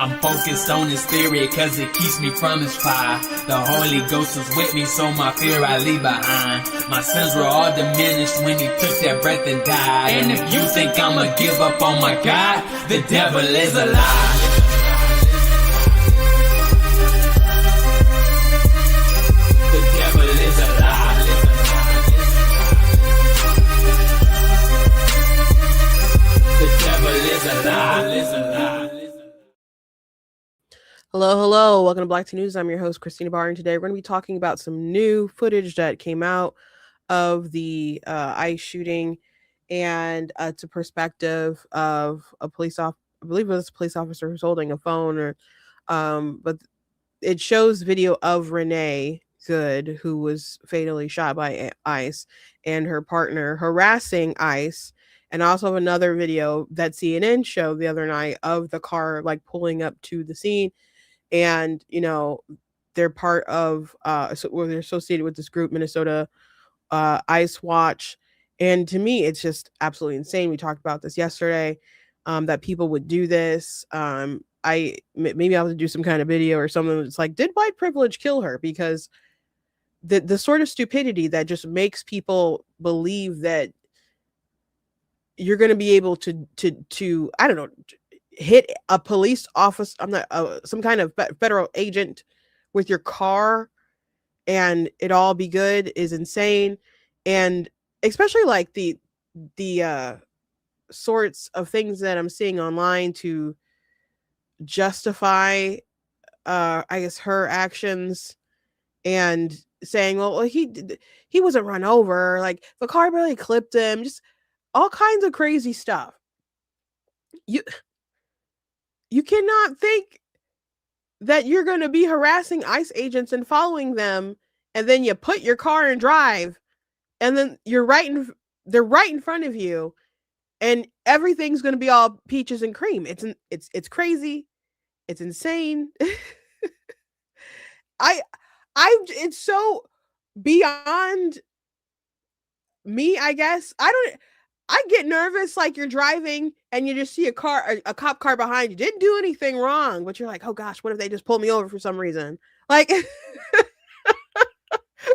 I'm focused on this theory cause it keeps me from his fire. The Holy Ghost is with me, so my fear I leave behind. My sins were all diminished when he took that breath and died. And if you think I'ma give up on my God, the devil is a lie. The devil is a lie. The devil is a lie. Hello. Welcome to Black Tea News. I'm your host, Christina Barr, and today we're going to be talking about some new footage that came out of the ICE shooting, and it's a perspective of a police officer. I believe it was a police officer who's holding a phone, but it shows video of Renee Good, who was fatally shot by ICE, and her partner harassing ICE. And I also have another video that CNN showed the other night of the car like pulling up to the scene. And they're part of they're associated with this group, Minnesota Ice Watch. And to me, it's just absolutely insane. We talked about this yesterday, that people would do this. Maybe I'll have to do some kind of video or something that's like, did white privilege kill her? Because the sort of stupidity that just makes people believe that you're going to be able to I don't know, hit a police office, I'm not some kind of federal agent with your car and it all be good is insane. And especially like the sorts of things that I'm seeing online to justify I guess her actions, and saying, well, he wasn't run over, like the car barely clipped him, just all kinds of crazy stuff. You cannot think that you're going to be harassing ICE agents and following them, and then you put your car in drive, and then they're right in front of you, and everything's going to be all peaches and cream. It's crazy. It's insane. It's so beyond me, I guess. I get nervous, like you're driving and you just see a cop car behind you. Didn't do anything wrong, but you're like, oh gosh, what if they just pull me over for some reason? Like,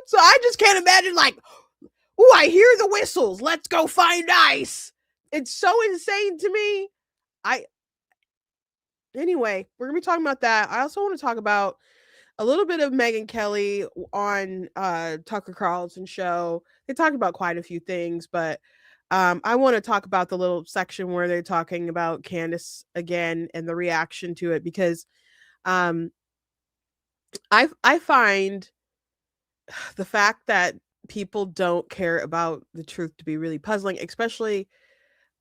so I just can't imagine, like, oh, I hear the whistles. Let's go find ICE. It's so insane to me. Anyway, we're gonna be talking about that. I also want to talk about a little bit of Megan Kelly on Tucker Carlson show. They talked about quite a few things, but I want to talk about the little section where they're talking about Candace again and the reaction to it, because I find the fact that people don't care about the truth to be really puzzling, especially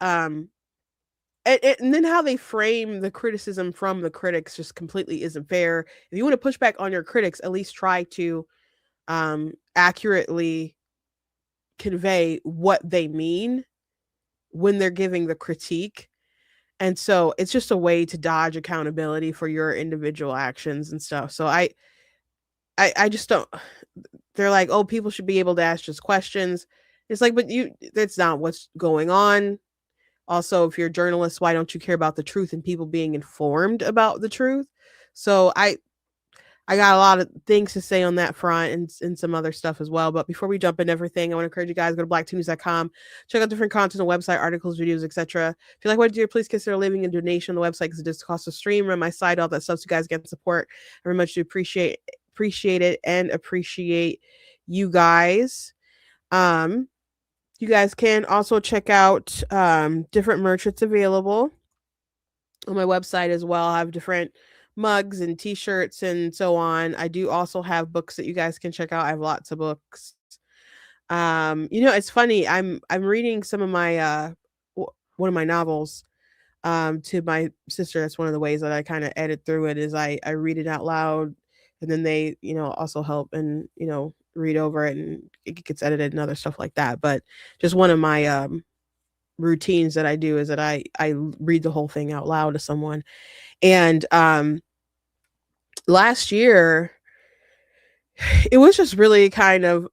and then how they frame the criticism from the critics just completely isn't fair. If you want to push back on your critics, at least try to accurately convey what they mean when they're giving the critique. And so it's just a way to dodge accountability for your individual actions and stuff. So I just don't. They're like, oh, people should be able to ask just questions. It's like, but that's not what's going on. Also, if you're a journalist, why don't you care about the truth and people being informed about the truth? So I got a lot of things to say on that front, and some other stuff as well. But before we jump into everything, I want to encourage you guys to go to blacktunes.com, check out different content on the website, articles, videos, etc. If you like what I do, please consider leaving a donation on the website because it just costs a stream. Run my site, all that stuff, so you guys get support. I very much do appreciate it and appreciate you guys. You guys can also check out different merch that's available on my website as well. I have different mugs and t-shirts and so on. I do also have books that you guys can check out. I have lots of books. It's funny. I'm reading some of my one of my novels to my sister. That's one of the ways that I kind of edit through it, is I read it out loud, and then they also help and read over it, and it gets edited and other stuff like that. But just one of my routines that I do is that I read the whole thing out loud to someone. And last year it was just really kind of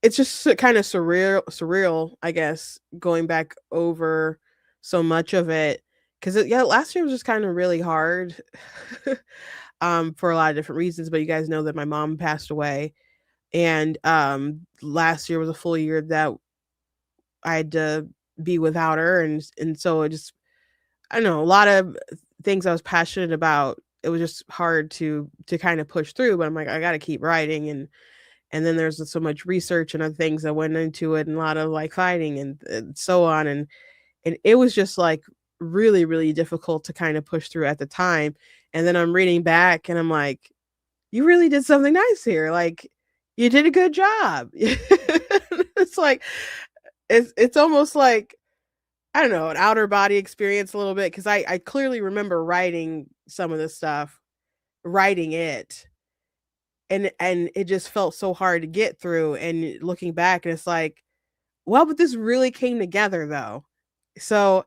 it's just kind of surreal, I guess, going back over so much of it. because yeah, last year was just kind of really hard, for a lot of different reasons. But you guys know that my mom passed away, and last year was a full year that I had to be without her, and so it just, I don't know, a lot of things I was passionate about. It was just hard to kind of push through, but I'm like, I got to keep writing, and then there's so much research and other things that went into it, and a lot of like fighting and so on, and it was just like really really difficult to kind of push through at the time. And then I'm reading back and I'm like, you really did something nice here, like you did a good job. It's like it's almost like, I don't know, an outer body experience a little bit, because I clearly remember writing some of this stuff, writing it, and it just felt so hard to get through. And looking back, and it's like, well, but this really came together though. So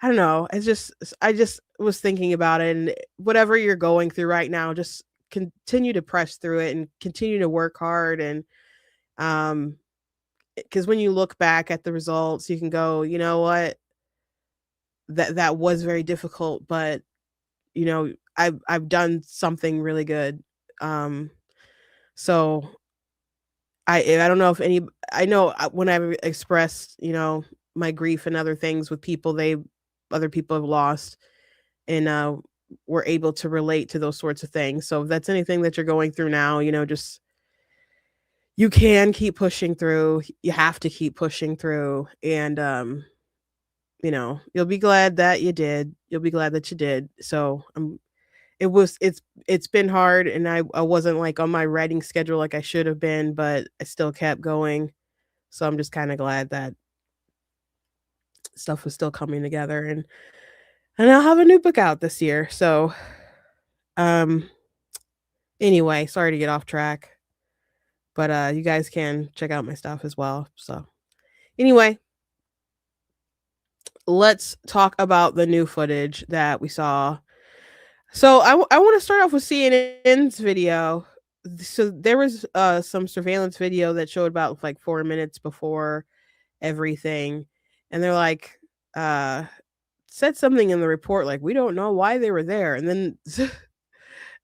I don't know. It's just, I just was thinking about it, and whatever you're going through right now, just continue to press through it and continue to work hard. And um, because when you look back at the results, you can go, you know what, that was very difficult, but I've done something really good. Um, so I don't know if any, I know when I've expressed, my grief and other things with people, other people have lost, and were able to relate to those sorts of things. So if that's anything that you're going through now, just, you can keep pushing through. You have to keep pushing through, and you'll be glad that you did. You'll be glad that you did. So it's been hard, and I wasn't like on my writing schedule like I should have been, but I still kept going. So I'm just kind of glad that stuff was still coming together, and I'll have a new book out this year. So um anyway, sorry to get off track, but you guys can check out my stuff as well. So anyway, let's talk about the new footage that we saw. So I want to start off with CNN's video. So there was some surveillance video that showed about like 4 minutes before everything, and they're like, uh said something in the report like, we don't know why they were there. And then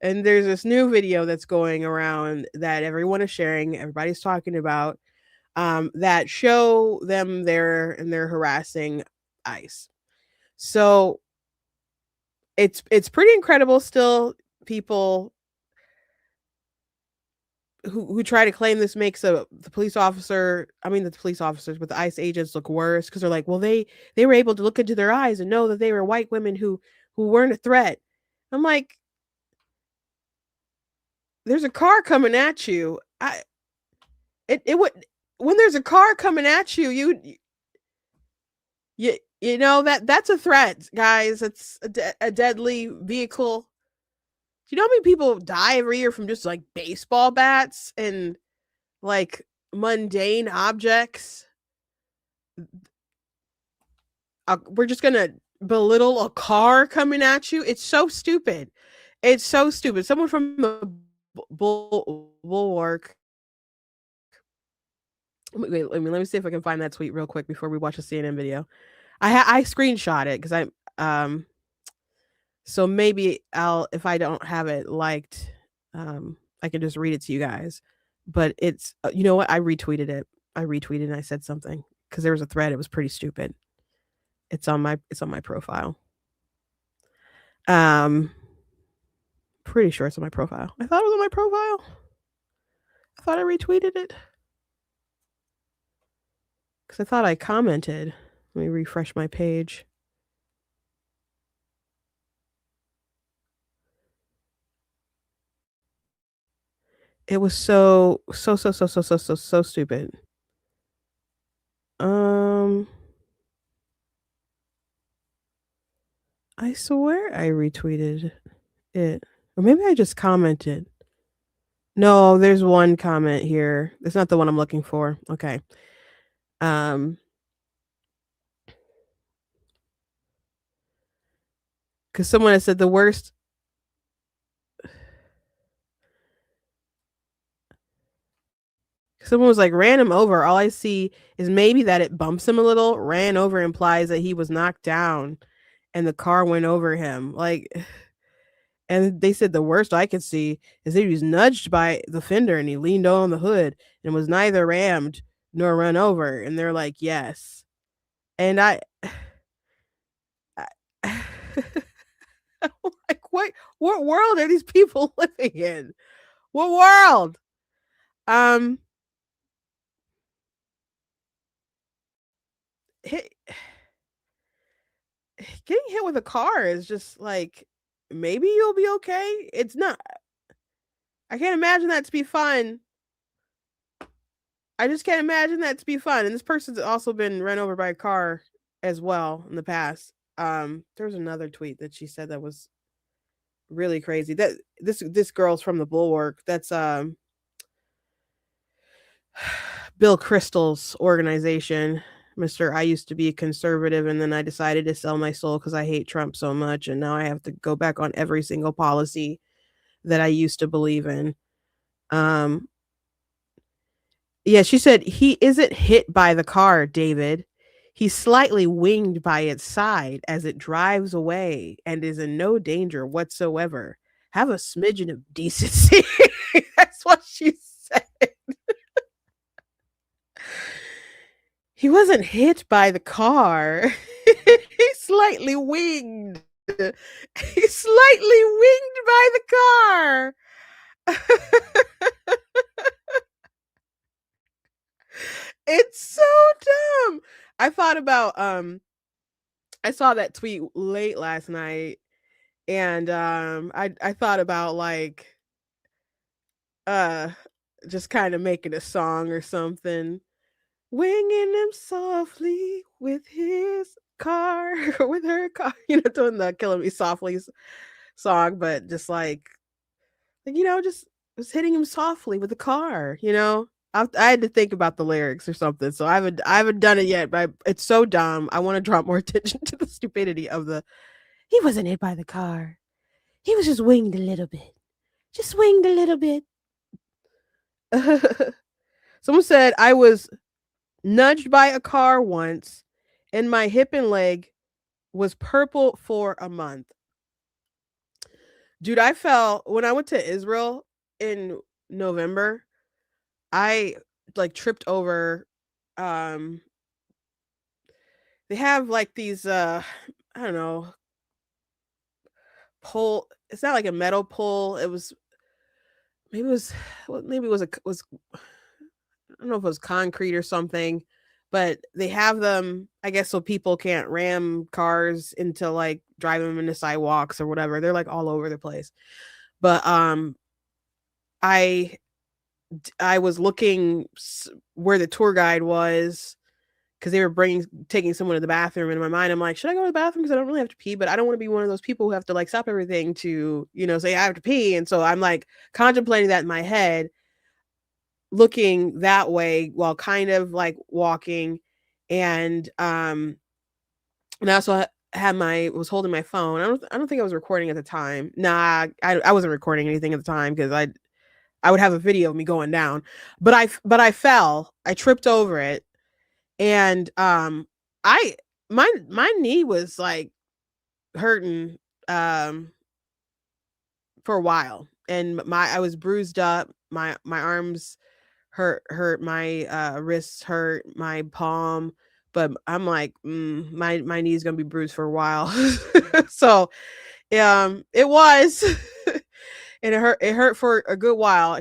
and there's this new video that's going around that everyone is sharing, everybody's talking about, that show them there and they're harassing ICE. So it's pretty incredible still. People who try to claim this makes the police officer, I mean the police officers, but the ICE agents look worse, because they're like, well, they were able to look into their eyes and know that they were white women who weren't a threat. I'm like, there's a car coming at you. It would, when there's a car coming at you, you know that's a threat, guys. It's a deadly vehicle. Do you know how many people die every year from just like baseball bats and like mundane objects? We're just gonna belittle a car coming at you. It's so stupid. It's so stupid. Someone from the bulwark. Wait, let me see if I can find that tweet real quick before we watch the CNN video. I screenshot it because so maybe I'll, if I don't have it liked, I can just read it to you guys. But it's, you know what? I retweeted it. I retweeted and I said something because there was a thread. It was pretty stupid. It's on my profile. Pretty sure it's on my profile. I thought it was on my profile. I thought I retweeted it because I thought I commented. Let me refresh my page. It was so stupid. I swear I retweeted it. Or maybe I just commented. No, there's one comment here. It's not the one I'm looking for. Okay. Because someone has said the worst. Someone was like, ran him over. All I see is maybe that it bumps him a little. Ran over implies that he was knocked down. and the car went over him. Like, and they said the worst I could see is that he was nudged by the fender and he leaned on the hood and was neither rammed nor run over. And they're like, yes. And I I'm like, what world are these people living in? What world? Um, hit, getting hit with a car is just like, maybe you'll be okay. It's not. I can't imagine that to be fun. I just can't imagine that to be fun. And this person's also been run over by a car as well in the past. There was another tweet that she said that was really crazy. That this girl's from the Bulwark. That's Bill Kristol's organization. Mr. I used to be conservative and then I decided to sell my soul because I hate Trump so much and now I have to go back on every single policy that I used to believe in. Um yeah, she said he isn't hit by the car, David. He's slightly winged by its side as it drives away and is in no danger whatsoever. Have a smidgen of decency. That's what she said. He wasn't hit by the car. He's slightly winged. He's slightly winged by the car. It's so dumb. I thought about I saw that tweet late last night and I thought about like uh just kind of making a song or something. Winging him softly with his car or with her car, doing the Killing Me Softly song, but just like just was hitting him softly with the car. I had to think about the lyrics or something, so I haven't done it yet, but it's so dumb. I want to draw more attention to the stupidity of the. He wasn't hit by the car. He was just winged a little bit. Just winged a little bit. Someone said I was nudged by a car once, and my hip and leg was purple for a month. Dude, I fell when I went to Israel in November. I like tripped over. Um, they have like these. I don't know. Pole. It's not like a metal pole. It was. Maybe it was. Maybe it was. I don't know if it was concrete or something, but they have them, I guess, so people can't ram cars into like drive them into sidewalks or whatever. They're like all over the place. But I was looking where the tour guide was because they were taking someone to the bathroom. And in my mind, I'm like, should I go to the bathroom? Because I don't really have to pee, but I don't want to be one of those people who have to like stop everything to, say I have to pee. And so I'm like contemplating that in my head, looking that way while kind of like walking. And I also was holding my phone. I don't think I was recording at the time. Nah, I wasn't recording anything at the time because I would have a video of me going down. But I fell. I tripped over it. And my knee was like hurting for a while. And I was bruised up. My arms hurt, my wrists hurt, my palm, but I'm like, my knee's gonna be bruised for a while. So it was and it hurt for a good while,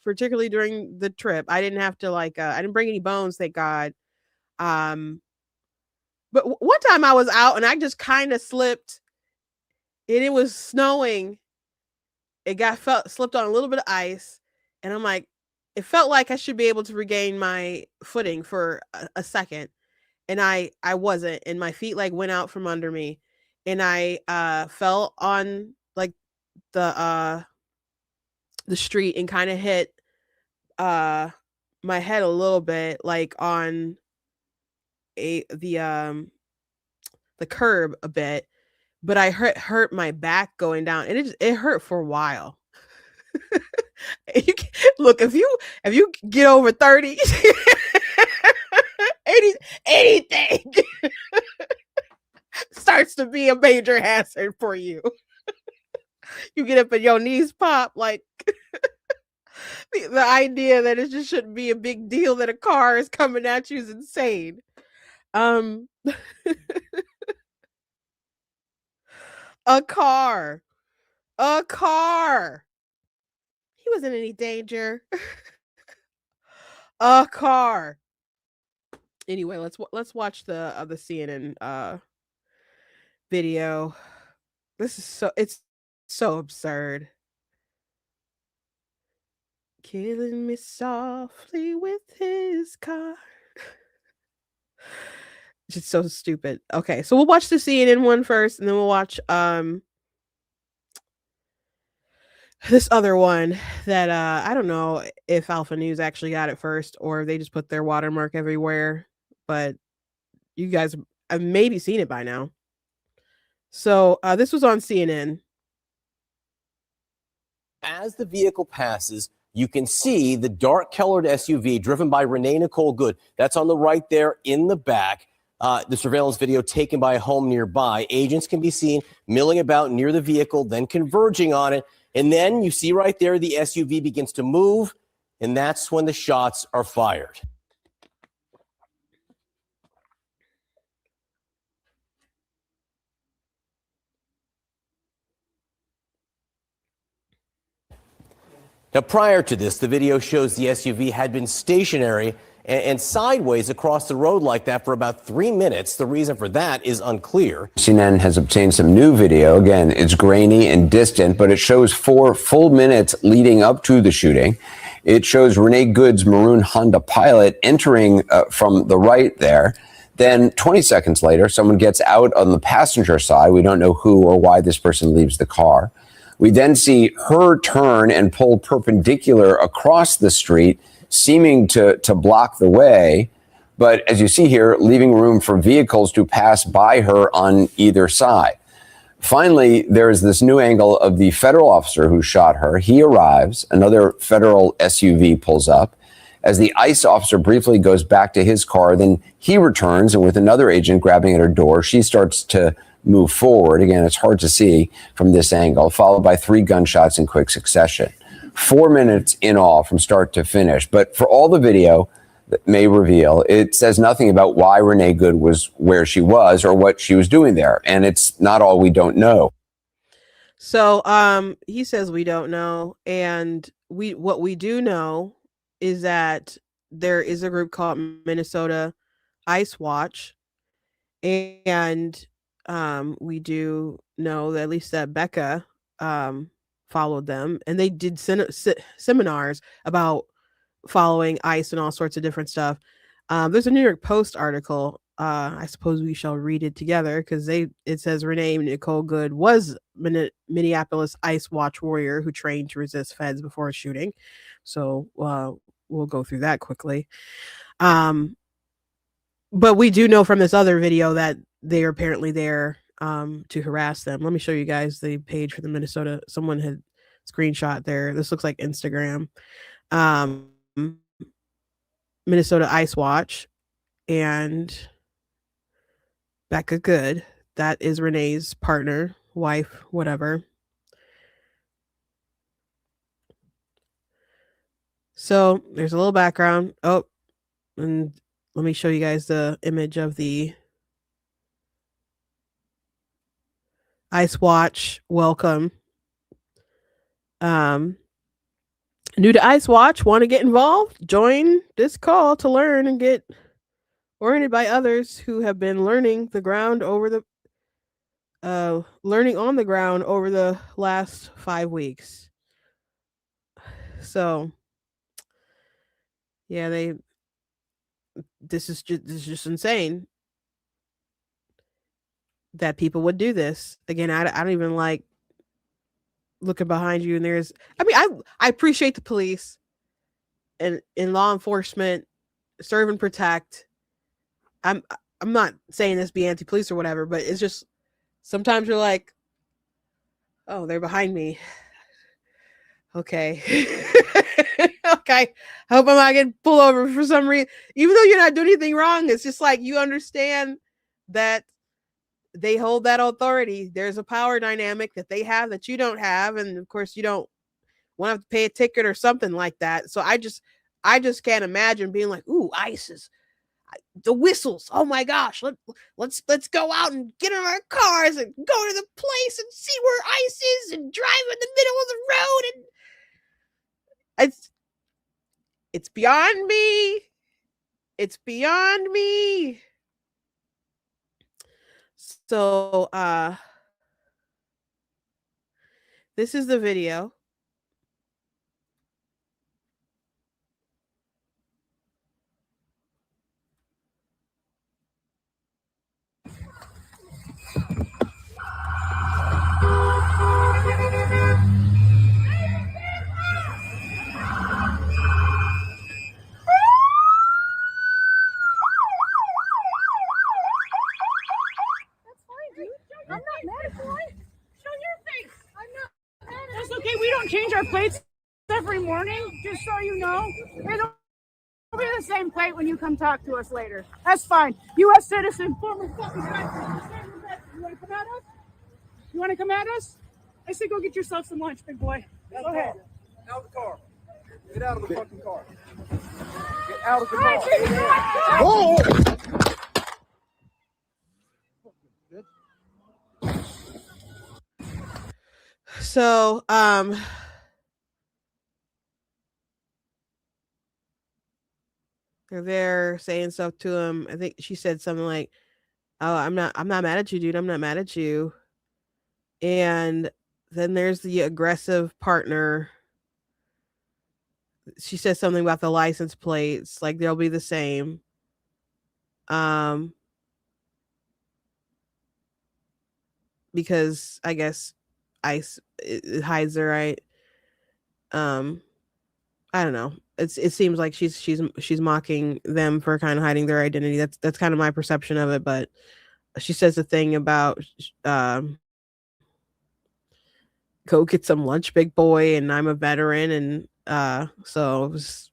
particularly during the trip. I didn't have to I didn't bring any bones, thank God. But one time I was out and I just kind of slipped and it was snowing. It slipped on a little bit of ice and I'm like, it felt like I should be able to regain my footing for a second. And I wasn't, and my feet like went out from under me and I fell on like the street and kind of hit my head a little bit like on the curb a bit, but I hurt my back going down and it hurt for a while. Look, if you get over 30 anything starts to be a major hazard for you. You get up and your knees pop, like the idea that it just shouldn't be a big deal that a car is coming at you is insane. Um a car. A car. He wasn't in any danger. A car. Anyway, let's watch the CNN video. It's so absurd. Killing me softly with his car. Just so stupid. Okay, so we'll watch the CNN one first, and then we'll watch this other one that I don't know if Alpha News actually got it first or if they just put their watermark everywhere, but you guys have maybe seen it by now. So this was on CNN. As the vehicle passes, you can see the dark colored SUV driven by Renee Nicole Good. That's on the right there in the back. The surveillance video taken by a home nearby. Agents can be seen milling about near the vehicle, then converging on it. And then you see right there the SUV begins to move, and that's when the shots are fired. Now, prior to this, the video shows the SUV had been stationary and sideways across the road like that for about 3 minutes. The reason for that is unclear. CNN has obtained some new video. Again, it's grainy and distant, but it shows 4 full minutes leading up to the shooting. It shows Renee Good's maroon Honda Pilot entering from the right there. Then 20 seconds later, someone gets out on the passenger side. We don't know who or why this person leaves the car. We then see her turn and pull perpendicular across the street, seeming to block the way. But as you see here, leaving room for vehicles to pass by her on either side. Finally, there is this new angle of the federal officer who shot her. He arrives. Another federal SUV pulls up. As the ICE officer briefly goes back to his car, then he returns, and with another agent grabbing at her door, she starts to move forward. Again, it's hard to see from this angle, followed by 3 gunshots in quick succession. 4 minutes in all from start to finish. But for all the video that may reveal, it says nothing about why Renee Good was where she was or what she was doing there. And it's not all we don't know. So he says we don't know. And what we do know is that there is a group called Minnesota Ice Watch. And we do know that at least that Becca followed them, and they did seminars about following ICE and all sorts of different stuff. There's a New York Post article. I suppose we shall read it together because it says Renee Nicole Good was Minneapolis ICE Watch warrior who trained to resist feds before a shooting. So we'll go through that quickly. But we do know from this other video that they are apparently there to harass them. Let me show you guys the page for the Minnesota. Someone had screenshot there. This looks like Instagram. Minnesota Ice Watch and Becca Good. That is Renee's partner, wife, whatever. So there's a little background. Oh, and let me show you guys the image of the Ice Watch welcome. New to Ice Watch, want to get involved? Join this call to learn and get oriented by others who have been learning on the ground over the last 5 weeks. So yeah, this is just insane that people would do this. Again, I don't even like looking behind you, and I appreciate the police and in law enforcement, serve and protect. I'm not saying this be anti-police or whatever, but it's just sometimes you're like, oh, they're behind me. Okay. Okay. I hope I'm not getting pulled over for some reason. Even though you're not doing anything wrong, it's just like you understand that they hold that authority. There's a power dynamic that they have that you don't have, and of course you don't want to have to pay a ticket or something like that. So I just can't imagine being like, ooh, ISIS, the whistles. Oh my gosh, let's go out and get in our cars and go to the place and see where ICE is and drive in the middle of the road. And it's beyond me. It's beyond me. So this is the video. That's okay. We don't change our plates every morning, just so you know. It'll be the same plate when you come talk to us later. That's fine. U.S. citizen, former fucking president. You want to come at us? You want to come at us? I say go get yourself some lunch, big boy. Go ahead. Out of the car. Get out of the fucking car. Get out of the car. Whoa! So they're there saying stuff to him. I think she said something like, "Oh, I'm not mad at you, dude. I'm not mad at you." And then there's the aggressive partner. She says something about the license plates, like they'll be the same. Because I guess ICE it hides her, right? I don't know. It seems like she's mocking them for kind of hiding their identity. That's kind of my perception of it. But she says a thing about go get some lunch, big boy, and I'm a veteran, and so it was,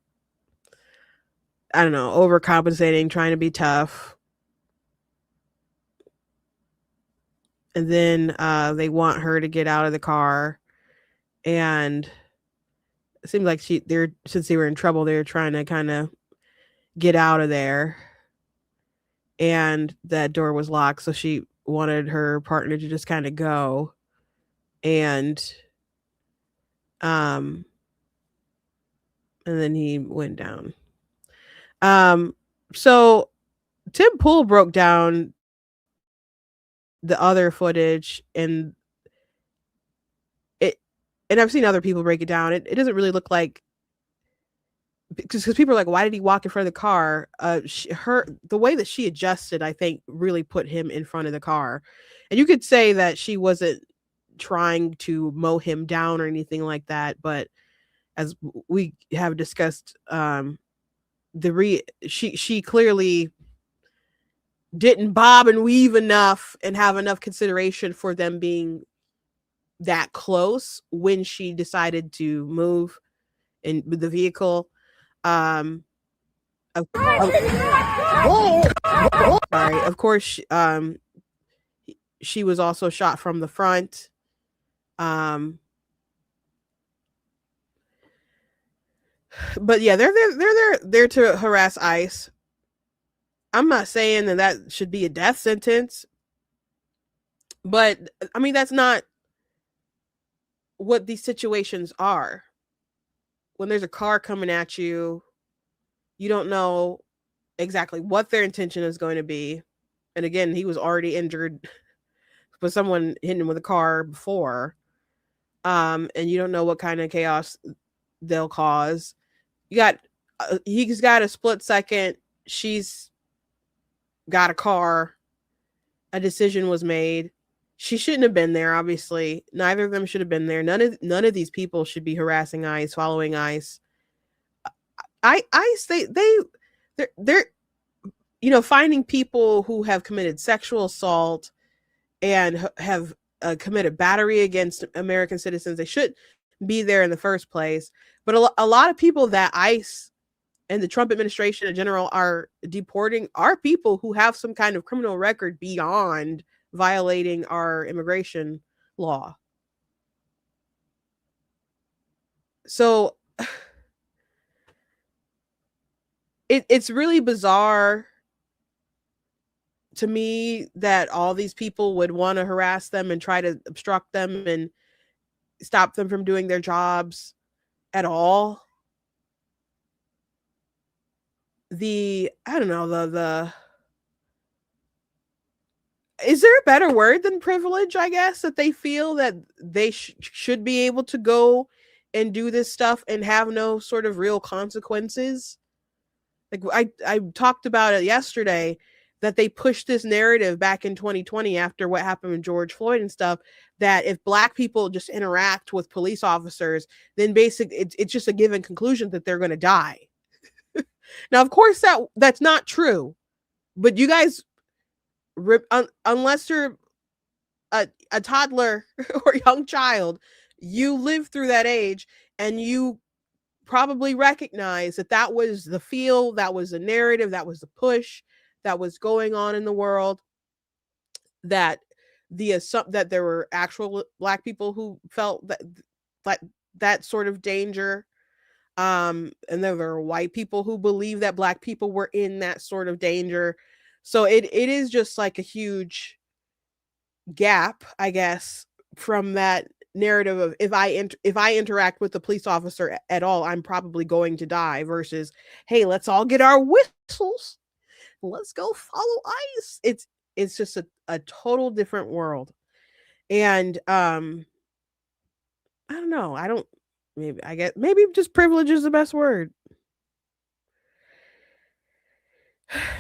I don't know, overcompensating, trying to be tough. And then they want her to get out of the car, and it seems like since they were in trouble, they're trying to kind of get out of there, and that door was locked, so she wanted her partner to just kind of go, and then he went down. So Tim Pool broke down the other footage, and I've seen other people break it down. It doesn't really look like, because people are like, why did he walk in front of the car? The way that she adjusted, I think, really put him in front of the car. And you could say that she wasn't trying to mow him down or anything like that, but as we have discussed, she clearly didn't bob and weave enough and have enough consideration for them being that close when she decided to move in with the vehicle. Sorry, of course, she was also shot from the front. But yeah, they're there to harass ICE. I'm not saying that should be a death sentence, but I mean, that's not what these situations are. When there's a car coming at you, you don't know exactly what their intention is going to be. And again, he was already injured, but someone hit him with a car before. And you don't know what kind of chaos they'll cause. He's got a split second. She's got a car. A decision was made. She shouldn't have been there. Obviously, neither of them should have been there. None of these people should be harassing ICE, following ICE. ICE, they're finding people who have committed sexual assault and have committed battery against American citizens. They should be there in the first place. But a lot of people that ICE and the Trump administration in general are deporting are people who have some kind of criminal record beyond violating our immigration law. So it's really bizarre to me that all these people would want to harass them and try to obstruct them and stop them from doing their jobs at all. I don't know, the is there a better word than privilege, I guess, that they feel that they should be able to go and do this stuff and have no sort of real consequences? Like I talked about it yesterday, that they pushed this narrative back in 2020 after what happened with George Floyd and stuff, that if Black people just interact with police officers, then basically it's just a given conclusion that they're going to die. Now, of course, that's not true, but you guys, unless you're a toddler or young child, you live through that age, and you probably recognize that was the feel, that was the narrative, that was the push that was going on in the world, that that there were actual Black people who felt that sort of danger, and there were white people who believed that Black people were in that sort of danger. So it is just like a huge gap, I guess, from that narrative of if I interact with the police officer at all, I'm probably going to die, versus, hey, let's all get our whistles, let's go follow ICE. It's just a total different world. And I don't know, maybe just privilege is the best word.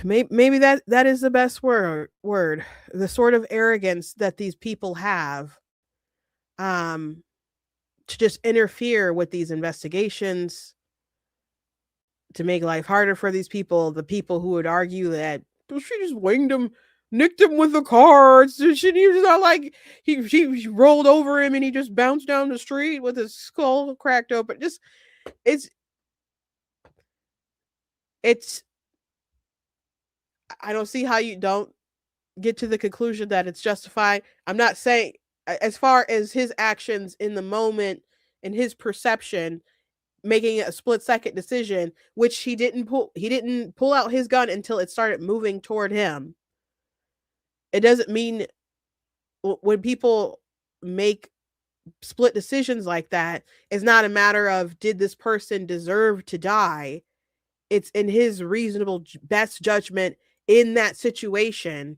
Maybe that is the best word. The sort of arrogance that these people have, to just interfere with these investigations, to make life harder for these people. The people who would argue that she just winged him, nicked him with the car. She was not like she rolled over him and he just bounced down the street with his skull cracked open. Just it's I don't see how you don't get to the conclusion that it's justified. I'm not saying, as far as his actions in the moment and his perception, making a split-second decision, which he didn't pull out his gun until it started moving toward him. It doesn't mean, when people make split decisions like that, it's not a matter of did this person deserve to die. It's in his reasonable best judgment in that situation.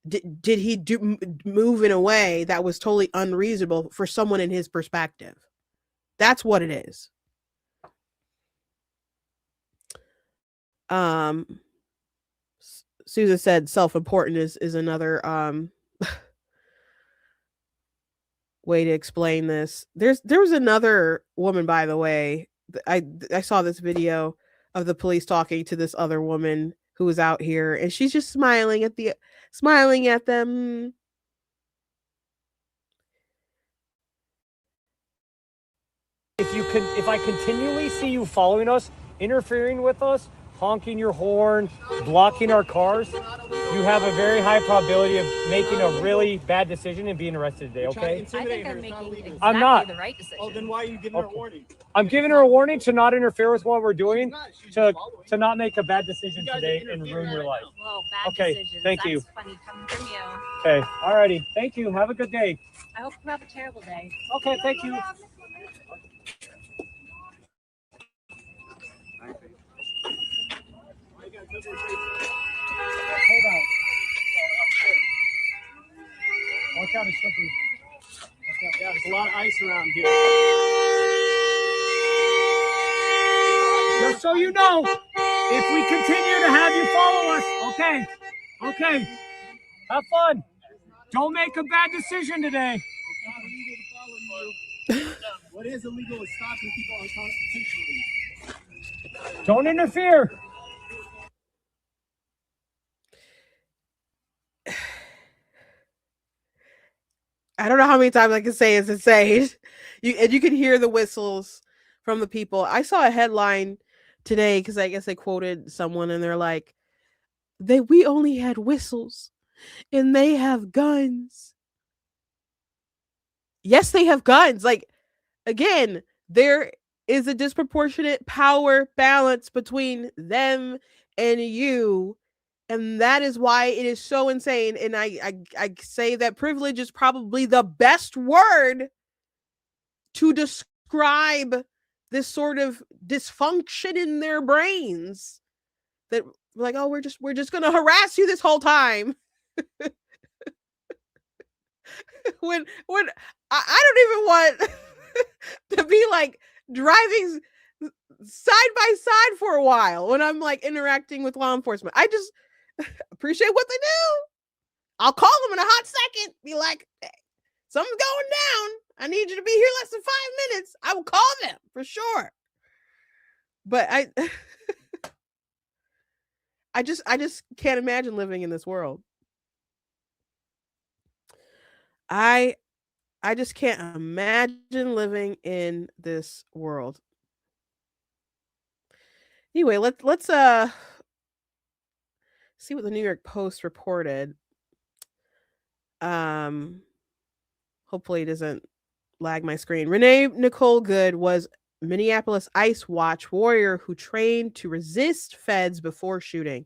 Did he move in a way that was totally unreasonable for someone in his perspective? That's what it is. Susan said self-important is another way to explain this. There was another woman, by the way. I saw this video of the police talking to this other woman who was out here, and she's just smiling at them. If I continually see you following us, interfering with us, honking your horn, blocking our cars, you have a very high probability of making a really bad decision and being arrested today, okay? I think I'm making exactly I'm not. the right decision. Oh, then why are you giving her a warning? I'm giving her a warning to not interfere with what we're doing, to not make a bad decision today and ruin your life. Well, bad Okay, decisions. thank That's you. funny coming from you. Okay, alrighty. Thank you. Have a good day. I hope you have a terrible day. Okay, thank you. Hold on. Watch out, it's slippery. Yeah, there's a lot of ice around here. Just so you know, if we continue to have you follow us, okay, have fun. Don't make a bad decision today. It's not illegal to follow you. What is illegal is stopping people unconstitutionally. Don't interfere. I don't know how many times I can say it's insane. You can hear the whistles from the people. I saw a headline today because I guess they quoted someone and they're like, we only had whistles and they have guns. Yes, they have guns. Like, again, there is a disproportionate power balance between them and you. And that is why it is so insane. And I say that privilege is probably the best word to describe this sort of dysfunction in their brains. That, like, oh, we're just gonna harass you this whole time. when I don't even want to be like driving side by side for a while when I'm like interacting with law enforcement. I just appreciate what they do. I'll call them in a hot second, be like, hey, something's going down. I need you to be here less than 5 minutes. I will call them for sure. But I just can't imagine living in this world. I just can't imagine living in this world. Anyway, let's see what the New York Post reported. Hopefully it doesn't lag my screen. Renee Nicole Good was Minneapolis Ice Watch warrior who trained to resist feds before shooting.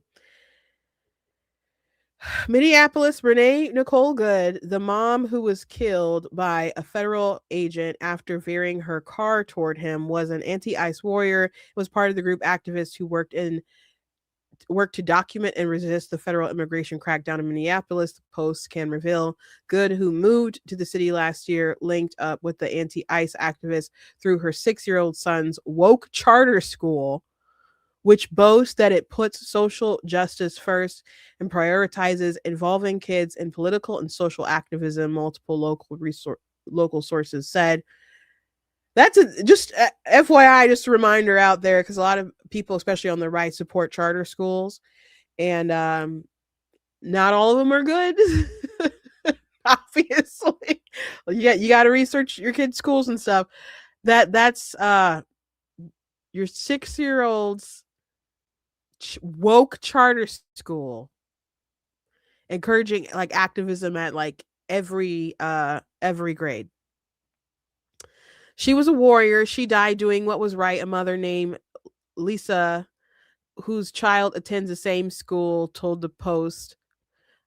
Minneapolis Renee Nicole Good, the mom who was killed by a federal agent after veering her car toward him, was an anti-ICE warrior. Was part of the group activists who worked to document and resist the federal immigration crackdown in Minneapolis. The Post can reveal Good, who moved to the city last year, linked up with the anti-ICE activists through her 6-year-old son's woke charter school, which boasts that it puts social justice first and prioritizes involving kids in political and social activism, multiple local sources said. That's just FYI, just a reminder out there, because a lot of people, especially on the right, support charter schools, and not all of them are good. Obviously, you got to research your kids' schools and stuff. That's your 6-year-old's woke charter school, encouraging like activism at like every grade. She was a warrior. She died doing what was right. A mother named Lisa, whose child attends the same school, told the Post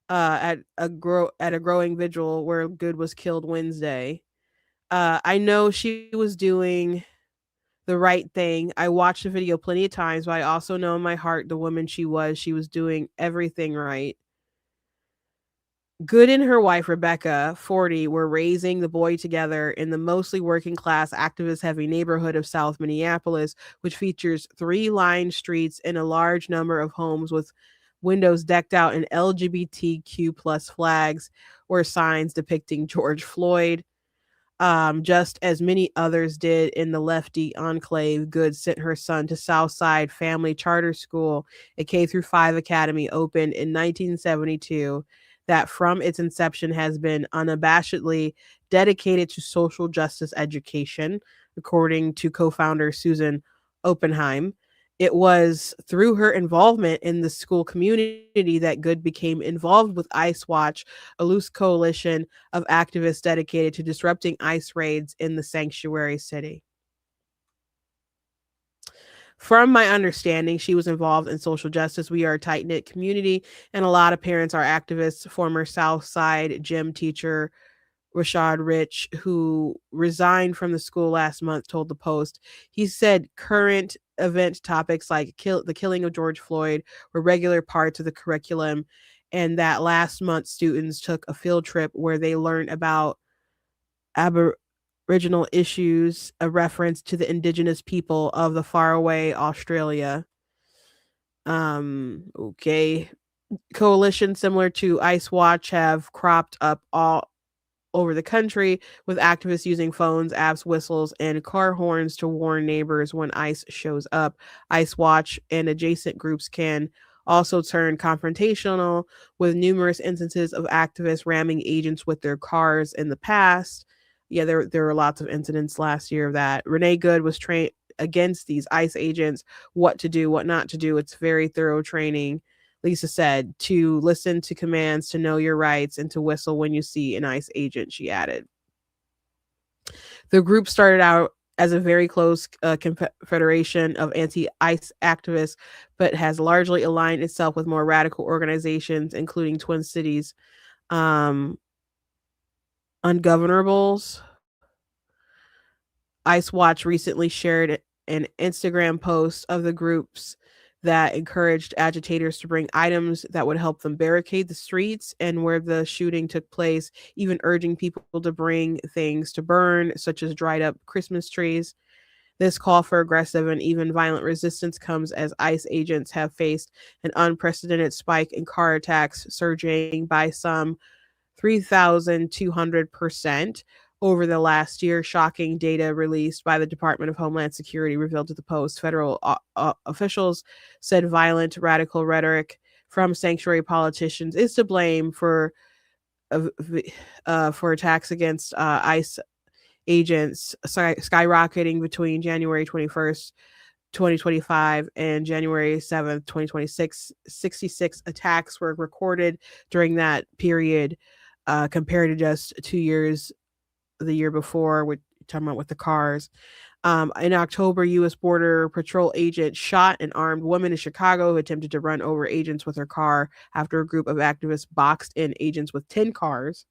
at a growing vigil where Good was killed Wednesday. I know she was doing the right thing. I watched the video plenty of times, but I also know in my heart the woman she was doing everything right. Good and her wife, Rebecca, 40, were raising the boy together in the mostly working class, activist heavy neighborhood of South Minneapolis, which features 3 lined streets and a large number of homes with windows decked out in LGBTQ plus flags or signs depicting George Floyd. Just as many others did in the lefty enclave, Good sent her son to Southside Family Charter School, a K-5 academy opened in 1972 that from its inception has been unabashedly dedicated to social justice education, according to co-founder Susan Oppenheim. It was through her involvement in the school community that Good became involved with ICE Watch, a loose coalition of activists dedicated to disrupting ICE raids in the sanctuary city. From my understanding, she was involved in social justice. We are a tight-knit community, and a lot of parents are activists. Former Southside gym teacher Rashad Rich, who resigned from the school last month, told the Post. He said current event topics like the killing of George Floyd were regular parts of the curriculum, and that last month students took a field trip where they learned about Aboriginal issues, a reference to the indigenous people of the faraway Australia. Okay. Coalitions similar to ICE Watch have cropped up all over the country, with activists using phones, apps, whistles, and car horns to warn neighbors when ICE shows up. ICE Watch and adjacent groups can also turn confrontational, with numerous instances of activists ramming agents with their cars in the past. Yeah, there were lots of incidents last year of that. Renee Good was trained against these ICE agents, what to do, what not to do. It's very thorough training. Lisa said, to listen to commands, to know your rights, and to whistle when you see an ICE agent, she added. The group started out as a very close confederation of anti-ICE activists, but has largely aligned itself with more radical organizations, including Twin Cities Ungovernables. ICE Watch recently shared an Instagram post of the groups that encouraged agitators to bring items that would help them barricade the streets and where the shooting took place, even urging people to bring things to burn, such as dried up Christmas trees. This call for aggressive and even violent resistance comes as ICE agents have faced an unprecedented spike in car attacks, surging by some 3,200% over the last year. Shocking data released by the Department of Homeland Security revealed to the Post. Federal officials said violent, radical rhetoric from sanctuary politicians is to blame for attacks against ICE agents skyrocketing between January 21st, 2025 and January 7th, 2026. 66 attacks were recorded during that period, compared to just 2 years the year before, with talking about with the cars. In October, U.S. Border Patrol agent shot an armed woman in Chicago who attempted to run over agents with her car after a group of activists boxed in agents with 10 cars.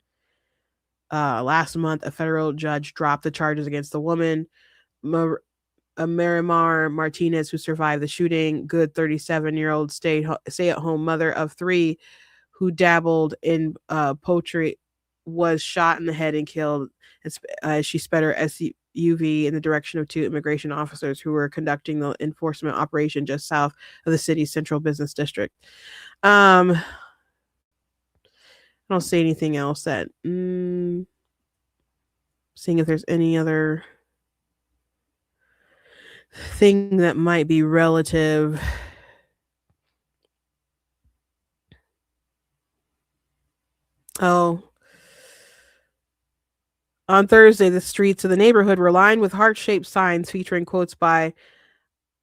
Last month, a federal judge dropped the charges against the woman, Marimar Martinez, who survived the shooting. Good 37-year-old stay-at-home mother of 3 who dabbled in poetry was shot in the head and killed as she sped her SUV in the direction of 2 immigration officers who were conducting the enforcement operation just south of the city's central business district. I don't see anything else that seeing if there's any other thing that might be relative. Oh, on Thursday, the streets of the neighborhood were lined with heart-shaped signs featuring quotes by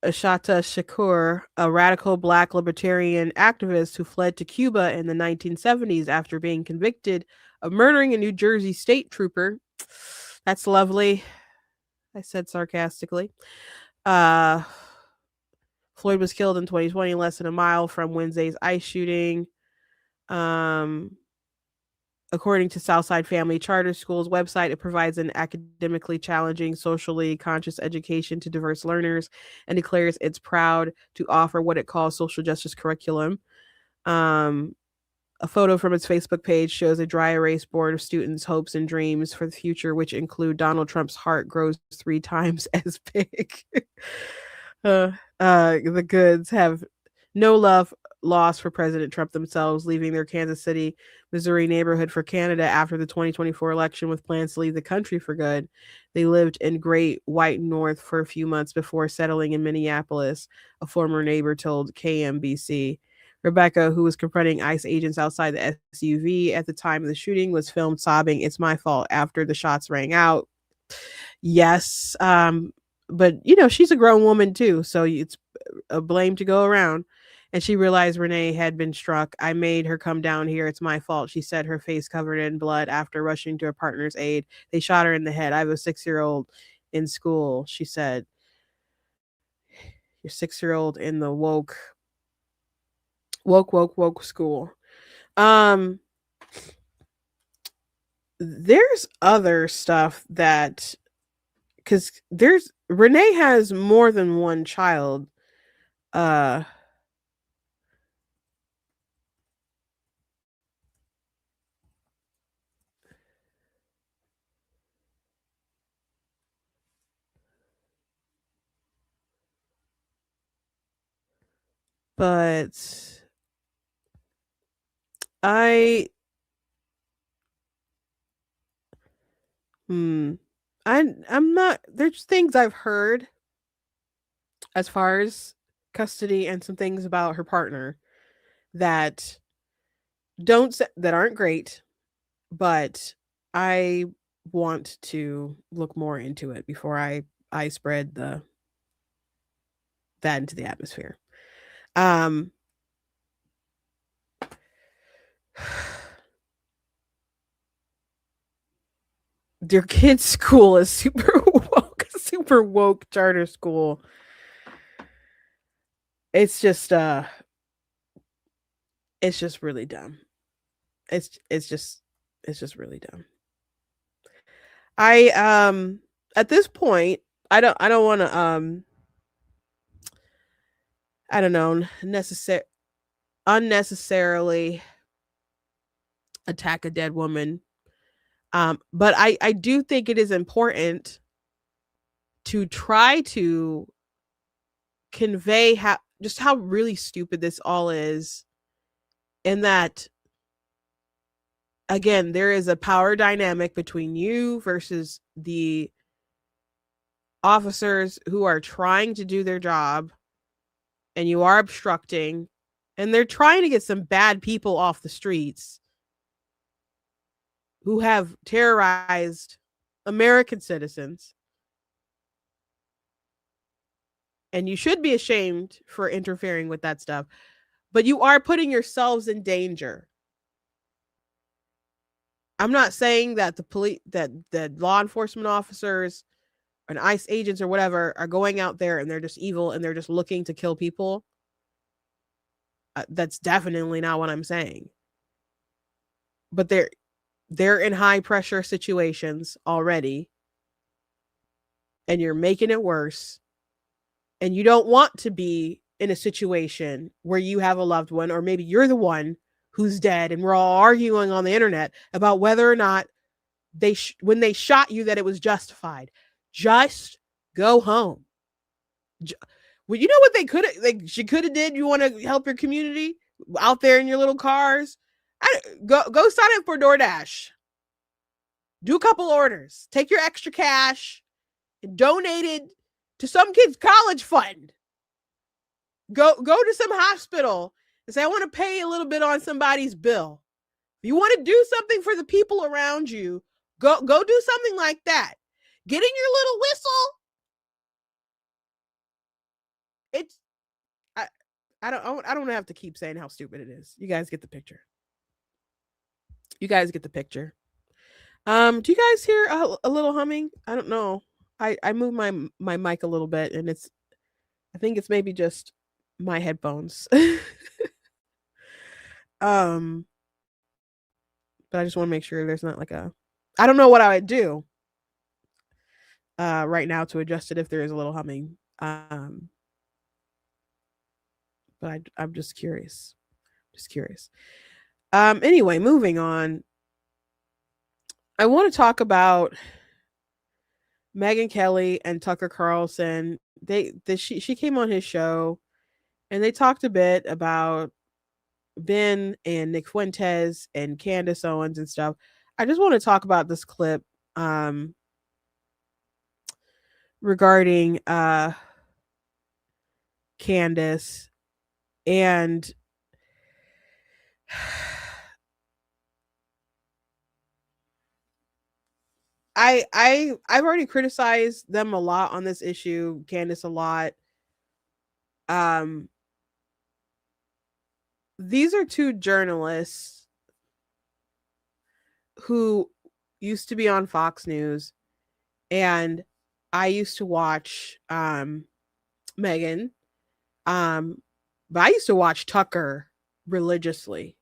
Ashata Shakur, a radical Black libertarian activist who fled to Cuba in the 1970s after being convicted of murdering a New Jersey state trooper. That's lovely, I said sarcastically. Floyd was killed in 2020, less than a mile from Wednesday's ICE shooting. According to Southside Family Charter School's website, it provides an academically challenging, socially conscious education to diverse learners and declares it's proud to offer what it calls social justice curriculum. A photo from its Facebook page shows a dry erase board of students' hopes and dreams for the future, which include Donald Trump's heart grows 3 times as big. The Goods have no love lost for President Trump themselves, leaving their Kansas City, Missouri neighborhood for Canada after the 2024 election with plans to leave the country for good. They lived in Great White North for a few months before settling in Minneapolis, a former neighbor told KMBC. Rebecca, who was confronting ICE agents outside the SUV at the time of the shooting, was filmed sobbing, "It's my fault," after the shots rang out. Yes, but she's a grown woman too, so it's a blame to go around. And she realized Renee had been struck. "I made her come down here. It's my fault," she said, her face covered in blood after rushing to her partner's aid. "They shot her in the head. I have a 6-year-old in school," she said. Your 6-year-old in the woke school. There's other stuff that, because Renee has more than one child. But I'm not, there's things I've heard as far as custody and some things about her partner that that aren't great, but I want to look more into it before I spread that into the atmosphere. Their kid's school is super woke charter school. It's just really dumb. It's just really dumb. I at this point, I don't want to I don't know, unnecessarily attack a dead woman. But I do think it is important to try to convey how really stupid this all is, and that again, there is a power dynamic between you versus the officers who are trying to do their job, and you are obstructing, and they're trying to get some bad people off the streets who have terrorized American citizens. And you should be ashamed for interfering with that stuff. But you are putting yourselves in danger. I'm not saying that the police, that law enforcement officers and ICE agents or whatever are going out there and they're just evil and they're just looking to kill people. That's definitely not what I'm saying. But they're in high pressure situations already, and you're making it worse. And you don't want to be in a situation where you have a loved one, or maybe you're the one who's dead, and we're all arguing on the internet about whether or not when they shot you that it was justified. Just go home. Well, you know what she could have did? You want to help your community out there in your little cars? Go sign up for DoorDash. Do a couple orders. Take your extra cash and donate it to some kid's college fund. Go to some hospital and say, I want to pay a little bit on somebody's bill. If you want to do something for the people around you, go do something like that. Get in your little whistle. It's I don't have to keep saying how stupid it is. You guys get the picture. Do you guys hear a little humming? I don't know. I moved my mic a little bit, and I think it's maybe just my headphones. But I just want to make sure there's not I don't know what I would do right now to adjust it if there is a little humming. But I'm just curious. Anyway, moving on. I want to talk about Megan Kelly and Tucker Carlson. She came on his show, and they talked a bit about Ben and Nick Fuentes and Candace Owens and stuff. I just want to talk about this clip regarding Candace, and I've already criticized them a lot on this issue, Candace a lot. These are two journalists who used to be on Fox News, and I used to watch Megan. But I used to watch Tucker religiously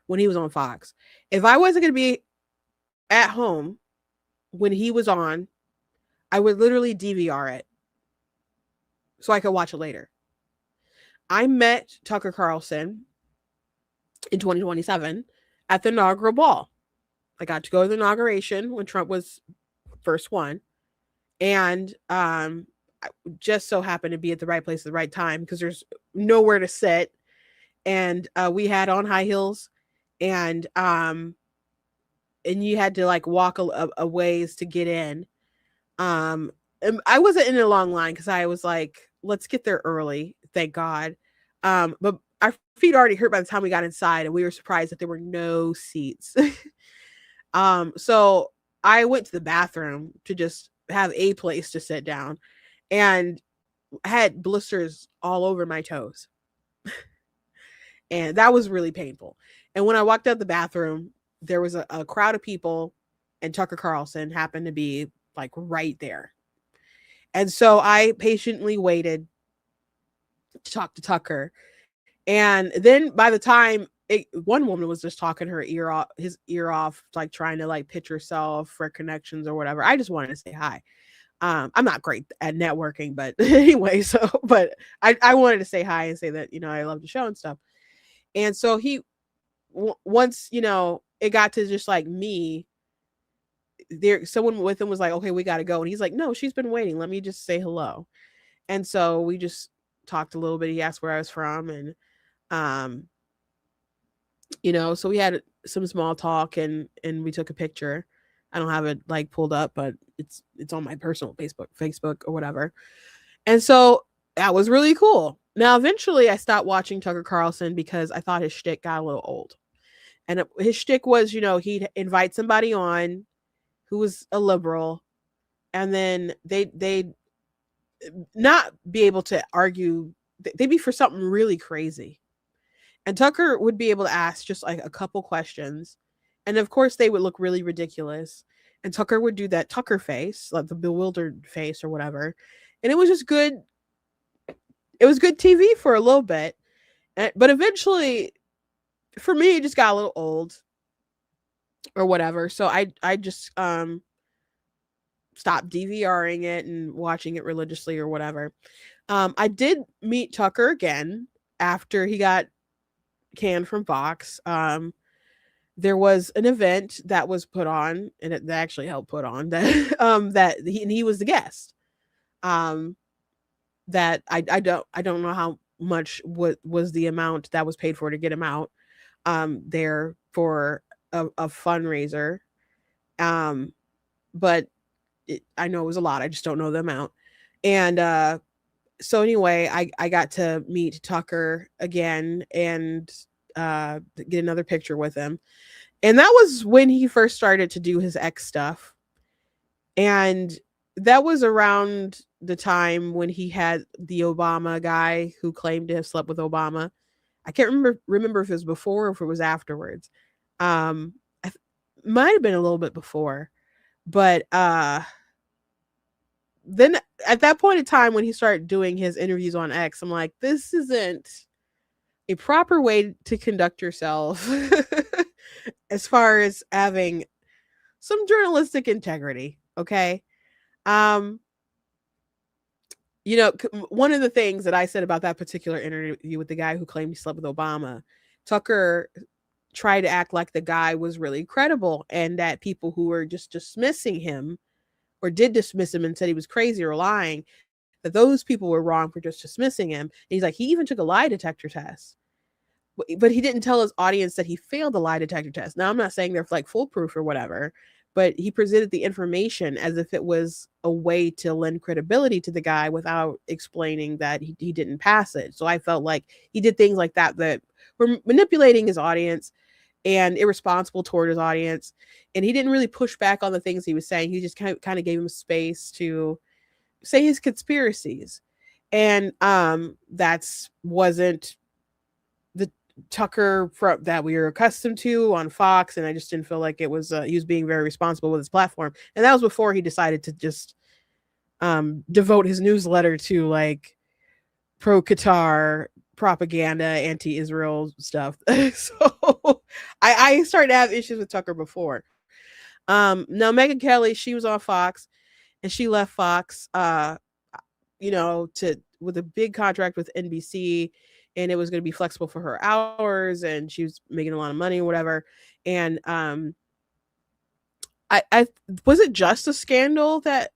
when he was on Fox. If I wasn't going to be at home when he was on, I would literally DVR it so I could watch it later. I met Tucker Carlson in 2027 at the inaugural ball. I got to go to the inauguration when Trump was first won. And I just so happened to be at the right place at the right time because there's nowhere to sit. And we had on high heels, and you had to walk a ways to get in. And I wasn't in a long line because I was like, let's get there early, thank God. But our feet already hurt by the time we got inside, and we were surprised that there were no seats. So I went to the bathroom to just have a place to sit down, and had blisters all over my toes. And that was really painful. And when I walked out the bathroom, there was a crowd of people, and Tucker Carlson happened to be like right there. And so I patiently waited to talk to Tucker. And then by the time one woman was just talking her ear off, his ear off, like trying to like pitch herself for connections or whatever. I just wanted to say hi. I'm not great at networking, but anyway, but I wanted to say hi and say that, I love the show and stuff. And so once, it got to just like me, someone with him was like, okay, we got to go. And he's like, no, she's been waiting. Let me just say hello. And so we just talked a little bit. He asked where I was from, and, so we had some small talk, and we took a picture. I don't have it like pulled up, but it's on my personal Facebook or whatever. And so that was really cool. Now, eventually I stopped watching Tucker Carlson because I thought his shtick got a little old. And his shtick was, he'd invite somebody on who was a liberal, and then they'd not be able to argue. They'd be for something really crazy. And Tucker would be able to ask just like a couple questions. And of course, they would look really ridiculous. And Tucker would do that Tucker face, like the bewildered face or whatever. And it was just good. It was good TV for a little bit. But eventually, for me, it just got a little old or whatever. So I just stopped DVRing it and watching it religiously or whatever. I did meet Tucker again after he got canned from Fox. There was an event that was put on, and that actually helped put on that that he was the guest. That I don't know how much was the amount that was paid for to get him out there for a fundraiser. But I know it was a lot. I just don't know the amount. And so anyway, I got to meet Tucker again and get another picture with him. And that was when he first started to do his X stuff. And that was around the time when he had the Obama guy who claimed to have slept with Obama. I can't remember if it was before or if it was afterwards. Might have been a little bit before. But then at that point in time when he started doing his interviews on X, I'm like, this isn't a proper way to conduct yourself as far as having some journalistic integrity. Okay. One of the things that I said about that particular interview with the guy who claimed he slept with Obama, Tucker tried to act like the guy was really credible, and that people who were just dismissing him or did dismiss him and said he was crazy or lying, that those people were wrong for just dismissing him. And he's like, he even took a lie detector test, but he didn't tell his audience that he failed the lie detector test. Now, I'm not saying they're like foolproof or whatever, but he presented the information as if it was a way to lend credibility to the guy without explaining that he didn't pass it. So I felt like he did things like that were manipulating his audience and irresponsible toward his audience. And he didn't really push back on the things he was saying. He just kind of gave him space to say his conspiracies. And that's wasn't the Tucker that we were accustomed to on Fox. And I just didn't feel like it was, he was being very responsible with his platform. And that was before he decided to just devote his newsletter to like pro-Qatar propaganda, anti-Israel stuff. So I started to have issues with Tucker before. Now Megan Kelly, she was on Fox, and she left Fox, with a big contract with NBC, and it was going to be flexible for her hours, and she was making a lot of money or whatever. And I was it just a scandal that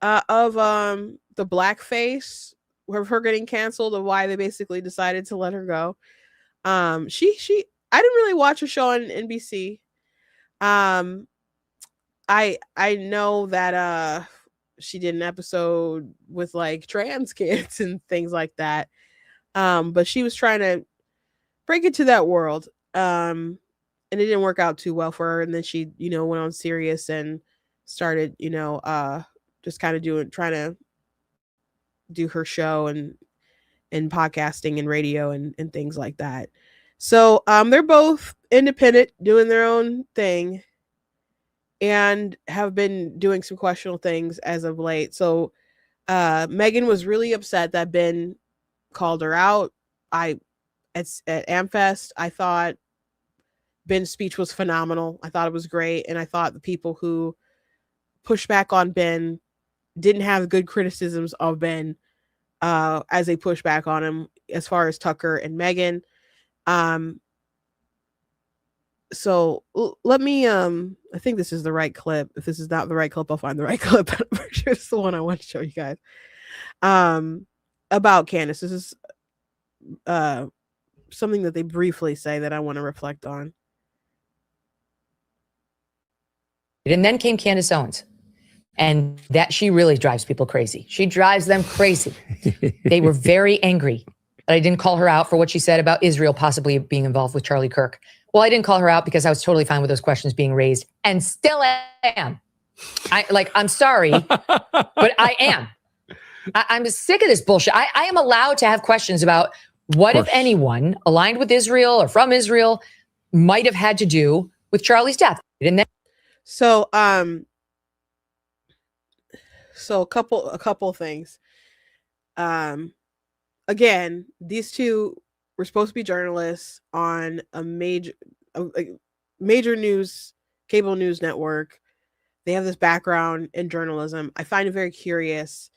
of the blackface of her getting canceled, of why they basically decided to let her go. She I didn't really watch a show on NBC. I know that she did an episode with like trans kids and things like that. But she was trying to break into that world. And it didn't work out too well for her. And then she, went on Sirius and started, just kind of trying to do her show and podcasting and radio and things like that. So they're both independent, doing their own thing, and have been doing some questionable things as of late. So Megan was really upset that Ben called her out. At Amfest, I thought Ben's speech was phenomenal. I thought it was great, and I thought the people who pushed back on Ben didn't have good criticisms of Ben as they pushed back on him, as far as Tucker and Megan. So let me I think this is the right clip. If this is not the right clip, I'll find the right clip. I'm pretty sure it's the one I want to show you guys. About Candace. This is something that they briefly say that I want to reflect on. And then came Candace Owens. And that she really drives people crazy. She drives them crazy. They were very angry that I didn't call her out for what she said about Israel possibly being involved with Charlie Kirk. Well, I didn't call her out because I was totally fine with those questions being raised and still am. I'm sorry, but I am. I'm sick of this bullshit. I am allowed to have questions about what, if anyone, aligned with Israel or from Israel might have had to do with Charlie's death. And then So a couple things. Again, these two were supposed to be journalists on a major news, cable news network. They have this background in journalism. I find it very curious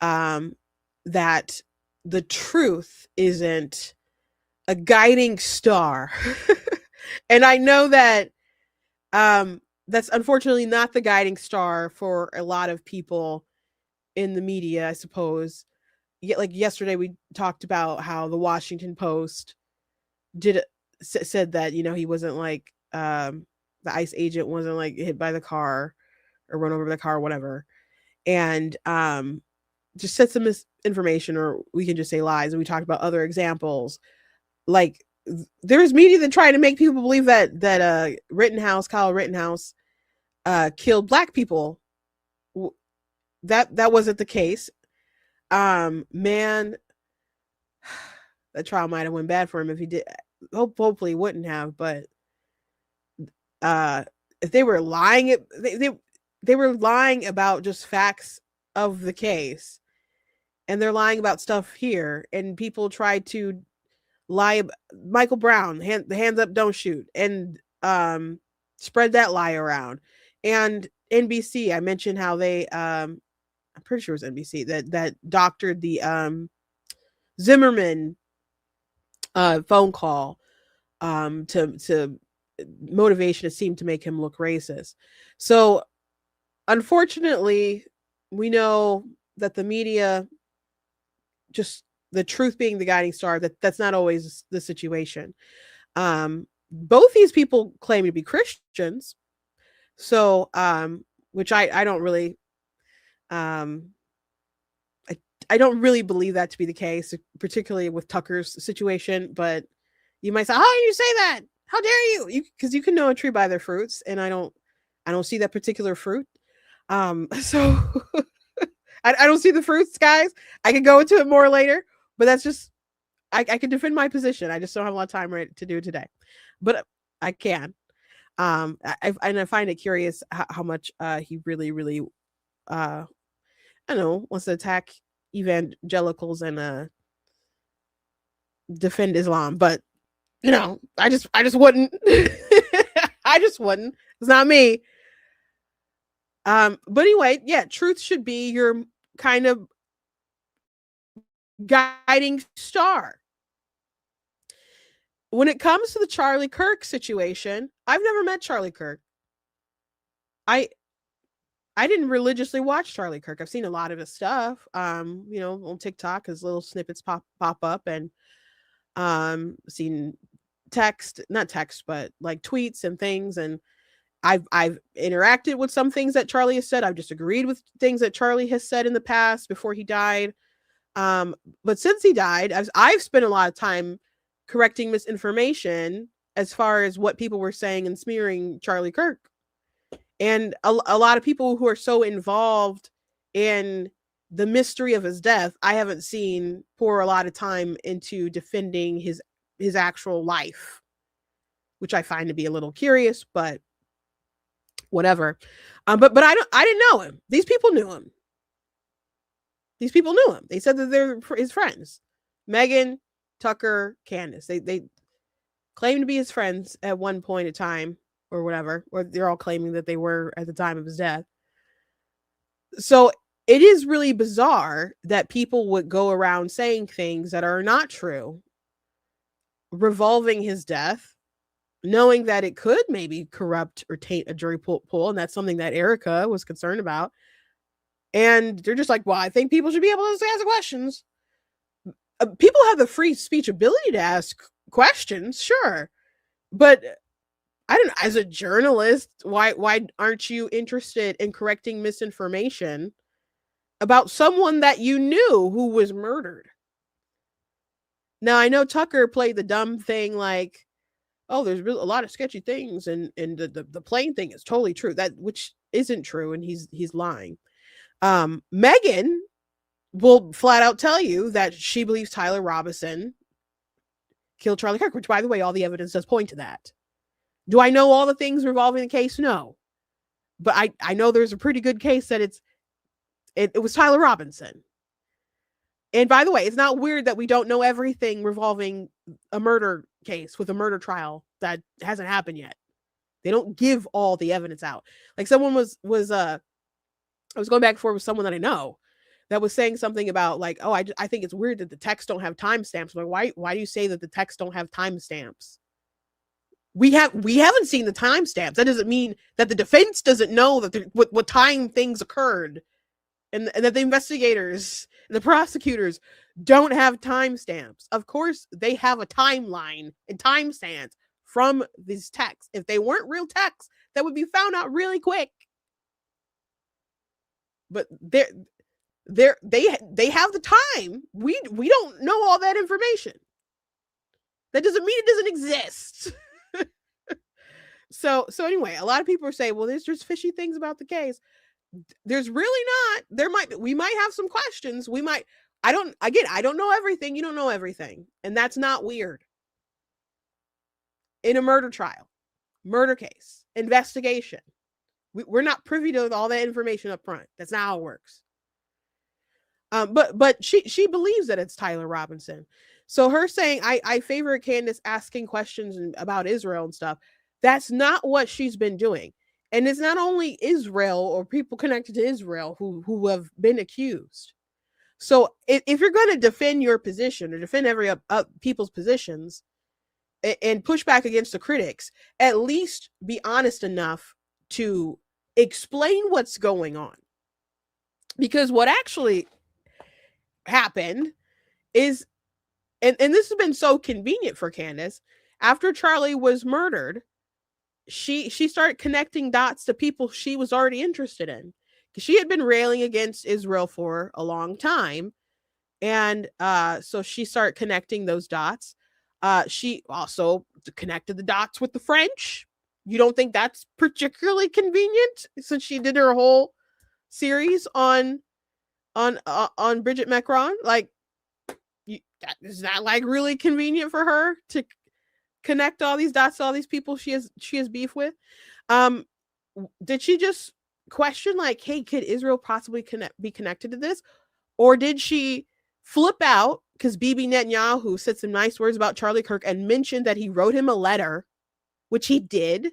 that the truth isn't a guiding star. And I know that that's unfortunately not the guiding star for a lot of people in the media, I suppose. Like yesterday, we talked about how the Washington Post said that, he wasn't like the ICE agent wasn't like hit by the car or run over by the car or whatever, and just said some misinformation, or we can just say lies. And we talked about other examples, like there's media that try to make people believe that Kyle Rittenhouse killed Black people. That wasn't the case. Man, that trial might have went bad for him if he did. Hopefully, he wouldn't have. But if they were lying, they were lying about just facts of the case, and they're lying about stuff here. And people try to lie. Michael Brown, the hands up, don't shoot, and spread that lie around. And NBC, I mentioned how they I'm pretty sure it was NBC that doctored the Zimmerman phone call to motivation to seem to make him look racist. So unfortunately, we know that the media, just the truth being the guiding star, that's not always the situation. Both these people claim to be Christians. So which I don't really I don't really believe that to be the case, particularly with Tucker's situation. But you might say, "How do you say that? How dare you?" Because you can know a tree by their fruits, and I don't see that particular fruit. So I don't see the fruits, guys. I can go into it more later, but that's just I can defend my position. I just don't have a lot of time to do it today, but I can. I find it curious how much he really I don't know, wants to attack evangelicals and defend Islam, but I just wouldn't. I just wouldn't. It's not me. But anyway, yeah, truth should be your kind of guiding star. When it comes to the Charlie Kirk situation, I've never met Charlie Kirk. I didn't religiously watch Charlie Kirk. I've seen a lot of his stuff, on TikTok, as little snippets pop up, and seen not text, but like tweets and things. And I've interacted with some things that Charlie has said. I've disagreed with things that Charlie has said in the past before he died. But since he died, I've spent a lot of time correcting misinformation as far as what people were saying and smearing Charlie Kirk. And a lot of people who are so involved in the mystery of his death, I haven't seen pour a lot of time into defending his his actual life, which I find to be a little curious, but whatever. But I didn't know him. These people knew him. These people knew him. They said that they're his friends. Megan, Tucker, Candace. They claim to be his friends at one point in time or whatever, or they're all claiming that they were at the time of his death. So it is really bizarre that people would go around saying things that are not true, revolving his death, knowing that it could maybe corrupt or taint a jury pool. And that's something that Erica was concerned about. And they're just like, well, I think people should be able to ask questions. People have the free speech ability to ask questions, sure. But I don't know, as a journalist, why aren't you interested in correcting misinformation about someone that you knew who was murdered? Now, I know Tucker played the dumb thing like, oh, there's a lot of sketchy things, and the plane thing is totally true. That which isn't true, and he's lying. Megan will flat out tell you that she believes Tyler Robinson killed Charlie Kirk, which, by the way, all the evidence does point to that. Do I know all the things revolving the case? No. But I know there's a pretty good case that it was Tyler Robinson. And by the way, it's not weird that we don't know everything revolving a murder case with a murder trial that hasn't happened yet. They don't give all the evidence out. Like someone was I was going back and forth with someone that I know that was saying something about like, oh, I think it's weird that the texts don't have timestamps. Like, why do you say that the texts don't have timestamps? We haven't seen the timestamps. That doesn't mean that the defense doesn't know that what time things occurred, and that the investigators and the prosecutors don't have timestamps. Of course, they have a timeline and timestamps from these texts. If they weren't real texts, that would be found out really quick. But they have the time. We don't know all that information. That doesn't mean it doesn't exist. So anyway, a lot of people are saying, well, there's just fishy things about the case. There's really not. We might have some questions. I don't know everything. You don't know everything. And that's not weird. In a murder trial, murder case, investigation, we're not privy to all that information up front. That's not how it works. But she believes that it's Tyler Robinson. So her saying, I favor Candace asking questions about Israel and stuff. That's not what she's been doing. And it's not only Israel or people connected to Israel who have been accused. So if you're going to defend your position or defend every people's positions and push back against the critics, at least be honest enough to explain what's going on. Because what actually happened is, and this has been so convenient for Candace, after Charlie was murdered, she started connecting dots to people she was already interested in. She had been railing against Israel for a long time. And so she started connecting those dots. She also connected the dots with the French. You don't think that's particularly convenient since she did her whole series on Bridget Macron? Like, is that like really convenient for her to connect all these dots to all these people she has beef with? Did she just question like, hey, could Israel possibly be connected to this? Or did she flip out because Bibi Netanyahu said some nice words about Charlie Kirk and mentioned that he wrote him a letter, which he did,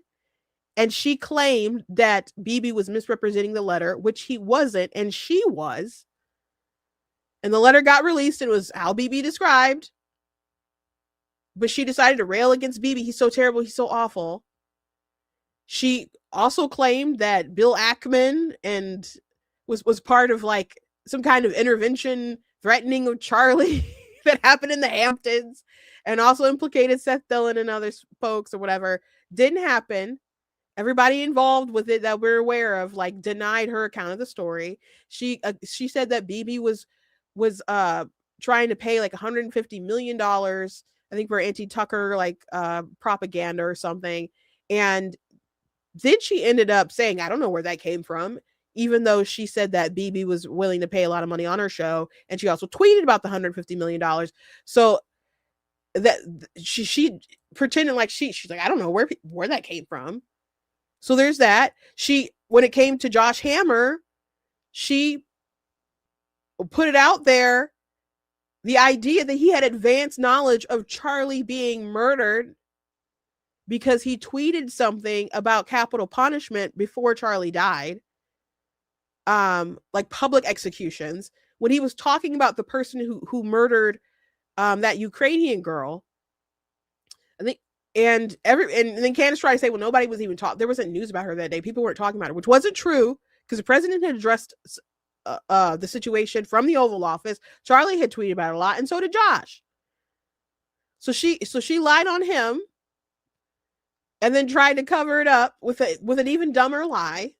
and she claimed that Bibi was misrepresenting the letter, which he wasn't, and she was. And the letter got released and it was how Bibi described. But she decided to rail against Bibi. He's so terrible. He's so awful. She also claimed that Bill Ackman and was part of like some kind of intervention threatening of Charlie that happened in the Hamptons, and also implicated Seth Dillon and other folks or whatever. Didn't happen. Everybody involved with it that we're aware of like denied her account of the story. She said that Bibi was trying to pay like $150 million, I think, for anti-Tucker like propaganda or something. And then she ended up saying, I don't know where that came from, even though she said that Bibi was willing to pay a lot of money on her show. And she also tweeted about the $150 million. So that she pretended like she's like, I don't know where that came from. So there's that. When it came to Josh Hammer, she put it out there, the idea that he had advanced knowledge of Charlie being murdered because he tweeted something about capital punishment before Charlie died, like public executions, when he was talking about the person who murdered that Ukrainian girl. I think, and then Candace tried to say, well, nobody was even talking. There wasn't news about her that day. People weren't talking about her, which wasn't true, because the president had addressed the situation from the Oval Office. Charlie had tweeted about it a lot, and so did Josh. So she lied on him, and then tried to cover it up with an even dumber lie.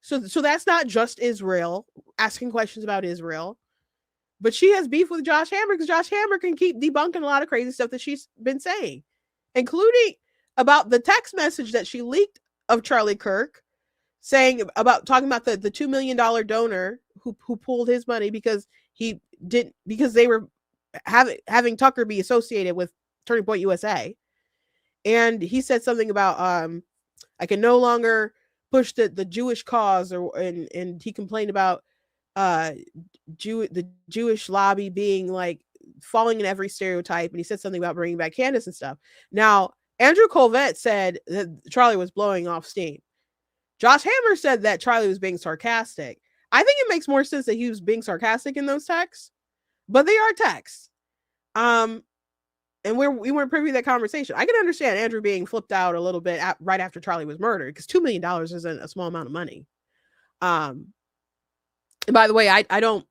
So that's not just Israel asking questions about Israel, but she has beef with Josh Hammer because Josh Hammer can keep debunking a lot of crazy stuff that she's been saying, including about the text message that she leaked of Charlie Kirk, talking about the $2 million donor who pulled his money because they were having Tucker be associated with Turning Point USA. And he said something about I can no longer push the Jewish cause, and he complained about the Jewish lobby being like falling in every stereotype, and he said something about bringing back Candace and stuff. Now, Andrew Colvett said that Charlie was blowing off steam. Josh Hammer said that Charlie was being sarcastic. I think it makes more sense that he was being sarcastic in those texts, but they are texts. And we weren't privy to that conversation. I can understand Andrew being flipped out a little bit right after Charlie was murdered, because $2 million isn't a small amount of money. And by the way, I don't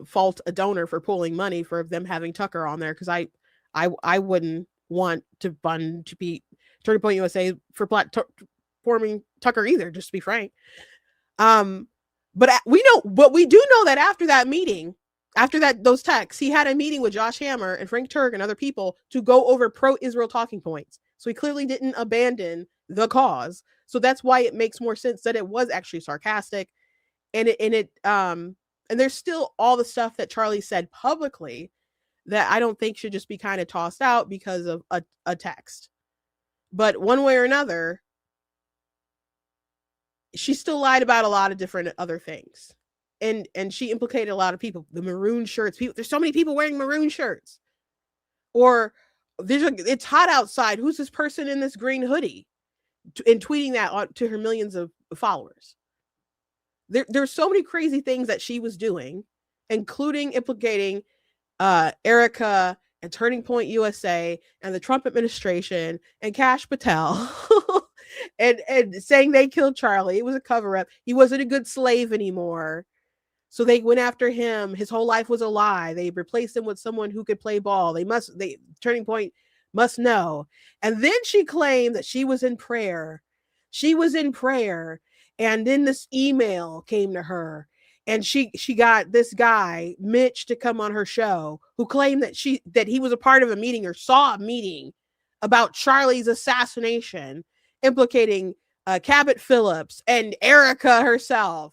fault a donor for pulling money for them having Tucker on there, because I wouldn't want to be Turning Point USA for platforming Tucker either, just to be frank. But we do know that after that meeting, those texts, he had a meeting with Josh Hammer and Frank Turk and other people to go over pro-Israel talking points. So he clearly didn't abandon the cause. So that's why it makes more sense that it was actually sarcastic. And there's still all the stuff that Charlie said publicly that I don't think should just be kind of tossed out because of a text. But one way or another, she still lied about a lot of different other things. And she implicated a lot of people. The maroon shirts. There's so many people wearing maroon shirts. Or it's hot outside. Who's this person in this green hoodie? And tweeting that to her millions of followers. There's so many crazy things that she was doing, including implicating Erica and Turning Point USA and the Trump administration and Kash Patel and saying they killed Charlie. It was a cover-up. He wasn't a good slave anymore. So they went after him. His whole life was a lie. They replaced him with someone who could play ball. Turning Point must know. And then she claimed that she was in prayer. She was in prayer. And then this email came to her. And she got this guy, Mitch, to come on her show, who claimed that he was a part of a meeting or saw a meeting about Charlie's assassination, implicating Cabot Phillips and Erica herself.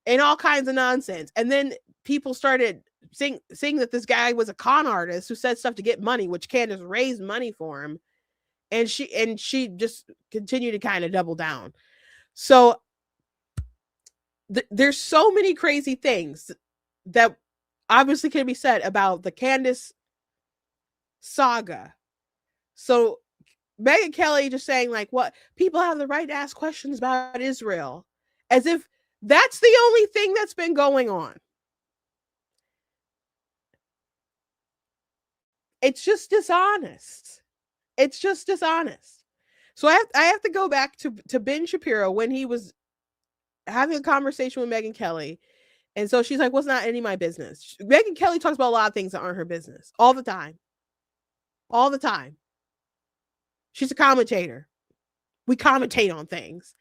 And all kinds of nonsense. And then people started saying that this guy was a con artist who said stuff to get money, which Candace raised money for him. And she just continued to kind of double down. So there's so many crazy things that obviously can be said about the Candace saga. So Megan Kelly just saying like, what, people have the right to ask questions about Israel, as if that's the only thing that's been going on. It's just dishonest. It's just dishonest. So I have to go back to Ben Shapiro when he was having a conversation with Megan Kelly. And so she's like, well, it's not any of my business. Megan Kelly talks about a lot of things that aren't her business all the time. All the time. She's a commentator. We commentate on things.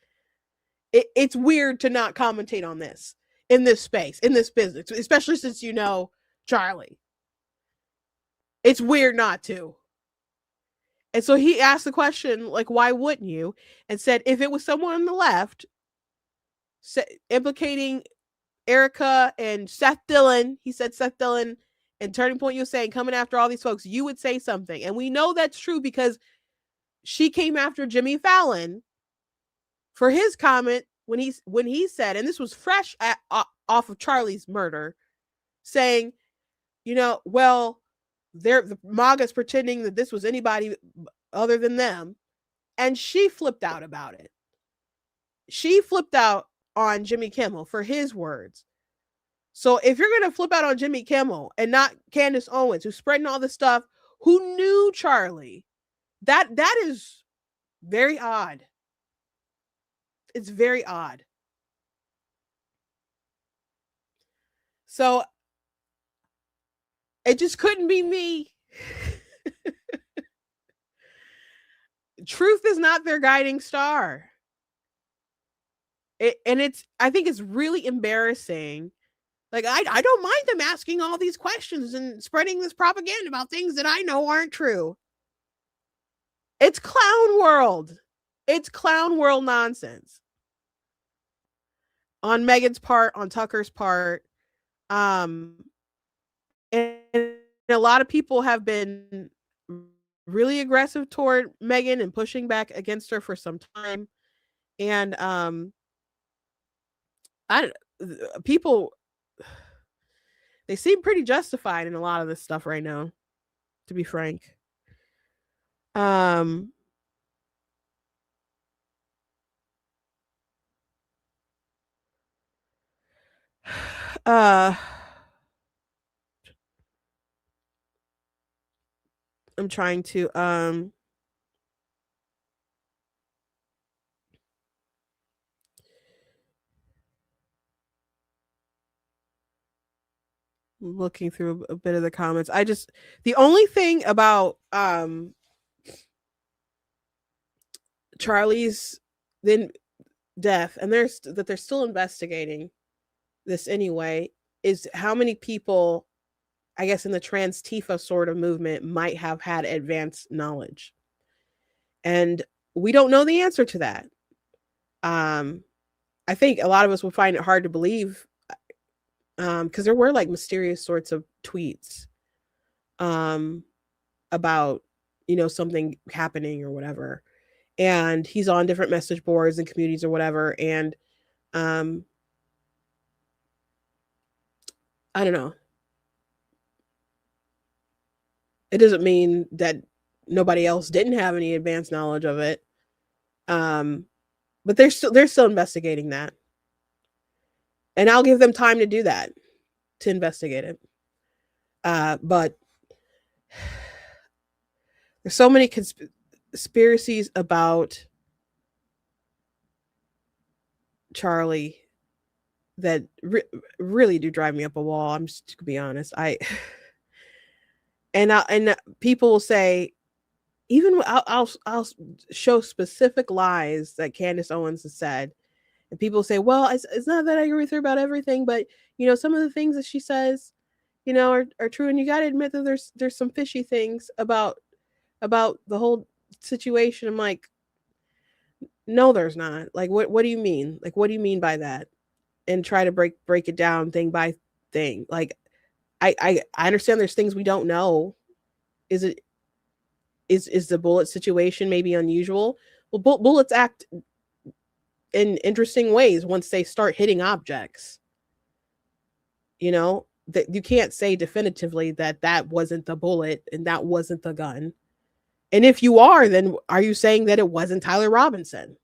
It's weird to not commentate on this in this space, in this business, especially since you know Charlie. It's weird not to. And so he asked the question, like, why wouldn't you? And said, if it was someone on the left implicating Erica and Seth Dillon, he said Seth Dillon And Turning Point, you're saying coming after all these folks, you would say something. And we know that's true because she came after Jimmy Fallon for his comment when he said, and this was fresh off of Charlie's murder, saying, well, the MAGA's pretending that this was anybody other than them. And she flipped out about it. She flipped out on Jimmy Kimmel for his words. So if you're going to flip out on Jimmy Kimmel and not Candace Owens, who's spreading all this stuff, who knew Charlie, that is very odd. It's very odd. So it just couldn't be me. Truth is not their guiding star. I think it's really embarrassing. Like, I don't mind them asking all these questions and spreading this propaganda about things that I know aren't true. It's clown world. It's clown world nonsense. On Megan's part, on Tucker's part. And a lot of people have been really aggressive toward Megan and pushing back against her for some time. And people, they seem pretty justified in a lot of this stuff right now, to be frank. I'm trying to looking through a bit of the comments. The only thing about Charlie's then death, and they're still investigating this anyway, is how many people, I guess, in the trans Tifa sort of movement might have had advanced knowledge. And we don't know the answer to that. I think a lot of us will find it hard to believe because there were like mysterious sorts of tweets about, something happening or whatever. And he's on different message boards and communities or whatever. And I don't know. It doesn't mean that nobody else didn't have any advanced knowledge of it. But they're still investigating that. And I'll give them time to do that, to investigate it. But there's so many conspiracies about Charlie that really do drive me up a wall. I'm just to be honest. And people will say, even I'll show specific lies that Candace Owens has said, and people say, well, it's not that I agree with her about everything, but some of the things that she says, are true, and you got to admit that there's some fishy things about the whole situation. I'm like, no, there's not. Like, what do you mean? Like, what do you mean by that? And try to break it down thing by thing. Like, I understand there's things we don't know. Is the bullet situation maybe unusual? Well, bullets act in interesting ways once they start hitting objects. That you can't say definitively that wasn't the bullet and that wasn't the gun. And if you are, then are you saying that it wasn't Tyler Robinson?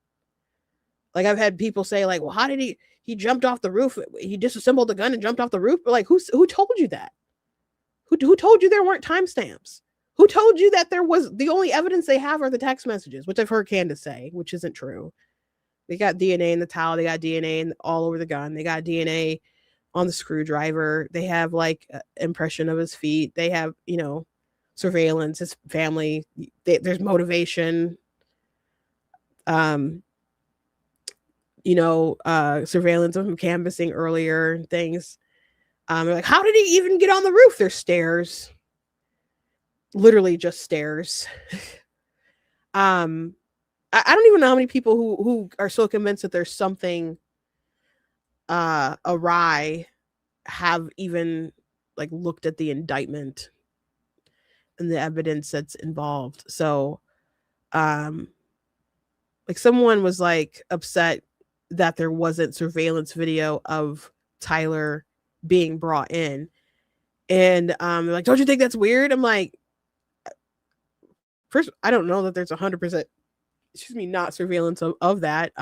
Like, I've had people say, like, well, how did he jumped off the roof? He disassembled the gun and jumped off the roof. But like, who told you that? Who told you there weren't timestamps? Who told you that there was, the only evidence they have are the text messages, which I've heard Candace say, which isn't true. They got DNA in the towel. They got DNA all over the gun. They got DNA on the screwdriver. They have like impression of his feet. They have, surveillance, his family. There's motivation. Surveillance of him canvassing earlier and things. Like, how did he even get on the roof? There's stairs. Literally just stairs. I don't even know how many people who are so convinced that there's something awry have even like looked at the indictment and the evidence that's involved. So like someone was like upset that there wasn't surveillance video of Tyler being brought in. And they're like, don't you think that's weird? I'm like, first, I don't know that there's 100%, not surveillance of that.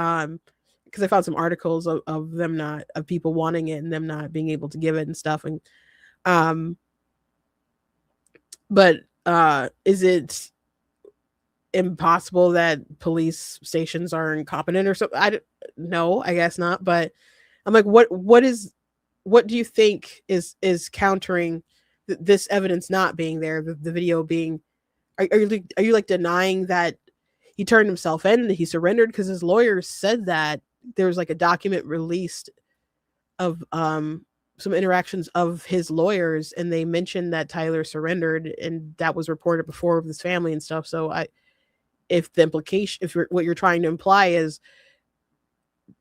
Because I found some articles of them not, of people wanting it and them not being able to give it and stuff. And but is it impossible that police stations are incompetent or something? No, I guess not. But I'm like, what do you think is countering this evidence not being there? The video being, are you like denying that he turned himself in and he surrendered? Because his lawyers said that there was like a document released of some interactions of his lawyers, and they mentioned that Tyler surrendered, and that was reported before with his family and stuff. So if the implication, what you're trying to imply is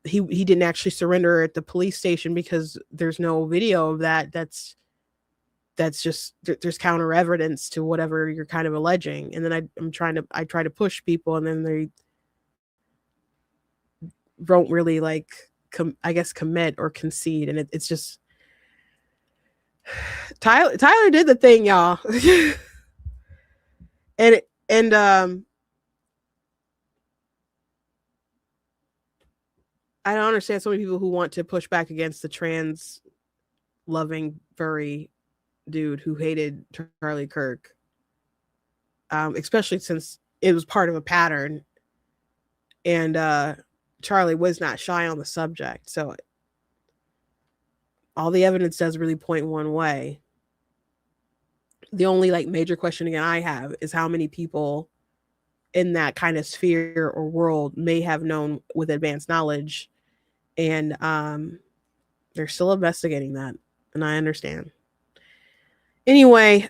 he didn't actually surrender at the police station because there's no video of that, that's just, there's counter evidence to whatever you're kind of alleging. And then I try to push people, and then they don't really like I guess commit or concede, and it's just Tyler did the thing, y'all. and I don't understand so many people who want to push back against the trans loving furry dude who hated Charlie Kirk, especially since it was part of a pattern, and Charlie was not shy on the subject. So all the evidence does really point one way. The only like major question again I have is how many people in that kind of sphere or world may have known with advanced knowledge, and they're still investigating that, and I understand. Anyway,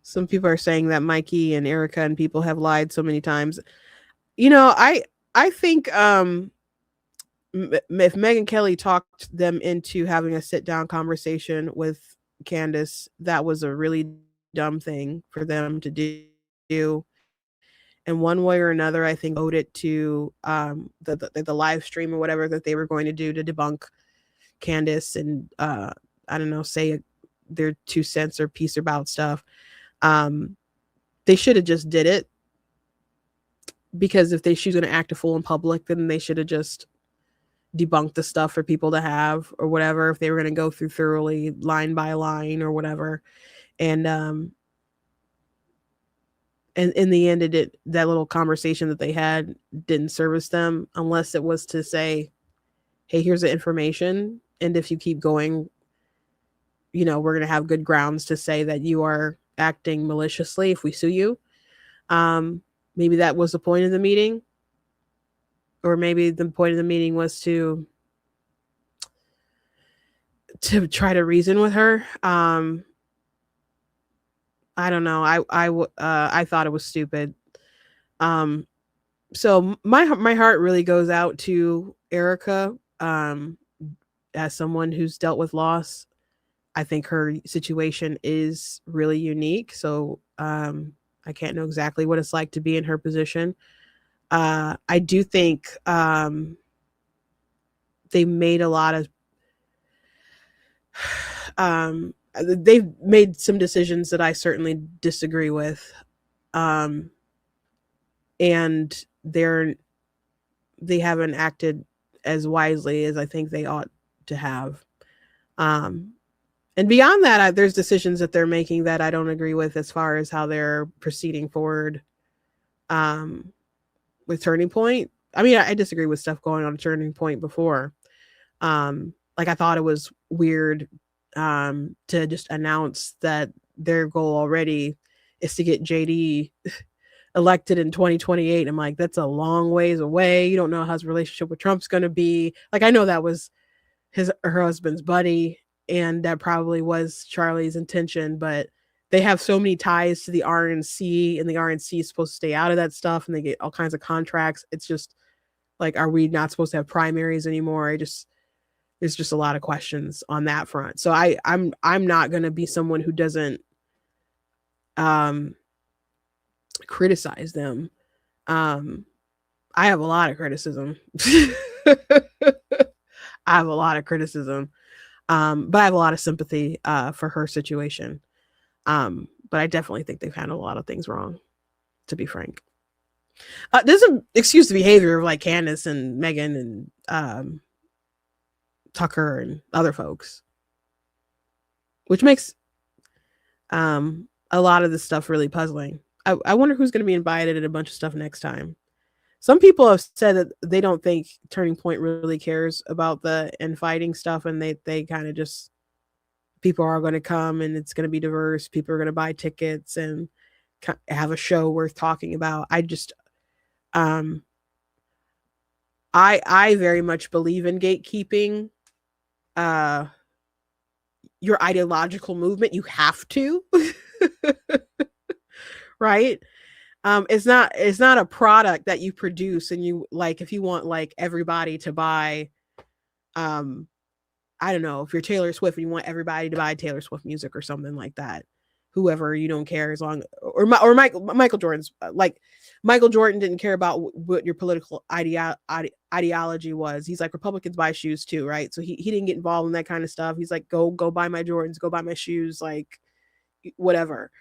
some people are saying that Mikey and Erica and people have lied so many times. You know, I think if Megan Kelly talked them into having a sit down conversation with Candace, that was a really dumb thing for them to do. And one way or another, I think owed it to the live stream or whatever that they were going to do to debunk Candace and I don't know, say their 2 cents or piece about stuff. They should have just did it, because if she's going to act a fool in public, then they should have just debunked the stuff for people to have or whatever, if they were going to go through thoroughly line by line or whatever. And in the end, that little conversation that they had didn't service them, unless it was to say, hey, here's the information, and if you keep going, you know, we're going to have good grounds to say that you are acting maliciously if we sue you. Maybe that was the point of the meeting, or maybe the point of the meeting was to try to reason with her. I don't know. I thought it was stupid. So my heart really goes out to Erica, as someone who's dealt with loss. I think her situation is really unique. So I can't know exactly what it's like to be in her position. I do think they made a lot of they've made some decisions that I certainly disagree with. And they haven't acted as wisely as I think they ought to have. And beyond that, there's decisions that they're making that I don't agree with as far as how they're proceeding forward with Turning Point. I mean, I disagree with stuff going on Turning Point before. Like, I thought it was weird to just announce that their goal already is to get JD elected in 2028. I'm like, that's a long ways away. You don't know how his relationship with Trump's going to be. Like, I know that was her husband's buddy. and that probably was Charlie's intention, but they have so many ties to the RNC, and the RNC is supposed to stay out of that stuff, and they get all kinds of contracts. It's just like, are we not supposed to have primaries anymore? There's just a lot of questions on that front. So I'm not going to be someone who doesn't criticize them. I have a lot of criticism. I have a lot of criticism. But I have a lot of sympathy for her situation. But I definitely think they've handled a lot of things wrong, to be frank. Doesn't excuse the behavior of like Candace and Megan and Tucker and other folks, which makes a lot of this stuff really puzzling. I wonder who's going to be invited at a bunch of stuff next time. Some people have said that they don't think Turning Point really cares about the infighting stuff, and they kind of just, people are going to come and it's going to be diverse. People are going to buy tickets and have a show worth talking about. I very much believe in gatekeeping. Your ideological movement, you have to, right? It's not a product that you produce and you like, if you want like everybody to buy, I don't know, if you're Taylor Swift and you want everybody to buy Taylor Swift music or something like that, whoever, you don't care as long, or Michael Jordan's, like Michael Jordan didn't care about what your political ideology was. He's like, Republicans buy shoes too, right? So he didn't get involved in that kind of stuff. He's like, go buy my Jordans, go buy my shoes, like whatever.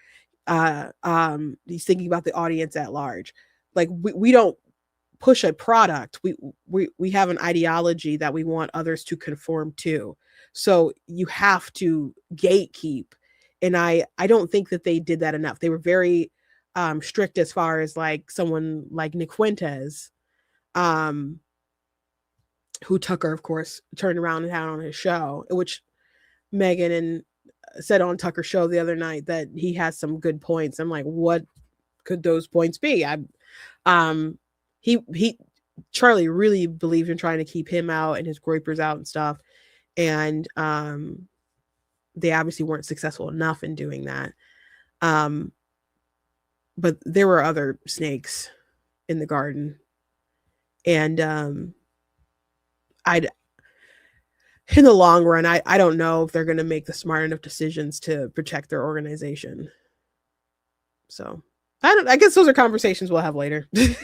He's thinking about the audience at large. Like we don't push a product. We have an ideology that we want others to conform to. So you have to gatekeep. And I don't think that they did that enough. They were very strict as far as like someone like Nick Fuentes, who Tucker, of course, turned around and had on his show, which Megan and said on Tucker's show the other night that he has some good points. I'm like, what could those points be? Charlie really believed in trying to keep him out and his groypers out and stuff. And they obviously weren't successful enough in doing that. But there were other snakes in the garden. And in the long run, I don't know if they're going to make the smart enough decisions to protect their organization. So I guess those are conversations we'll have later. Those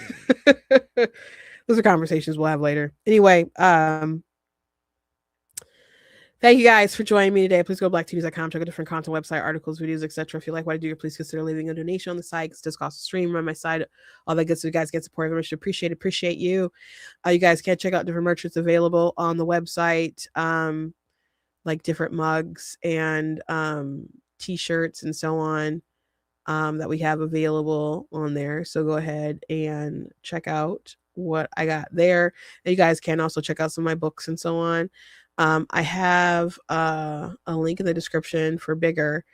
are conversations we'll have later. Anyway, thank you guys for joining me today. Please go to blacktnews.com, check out different content, website, articles, videos, etc. If you like what I do, please consider leaving a donation on the site. It does cost a stream, run my site, all that good stuff. You guys get support. I very much appreciate you. You guys can check out different merch that's available on the website, like different mugs and t-shirts and so on, that we have available on there. So go ahead and check out what I got there. And you guys can also check out some of my books and so on. I have a link in the description for Bigger,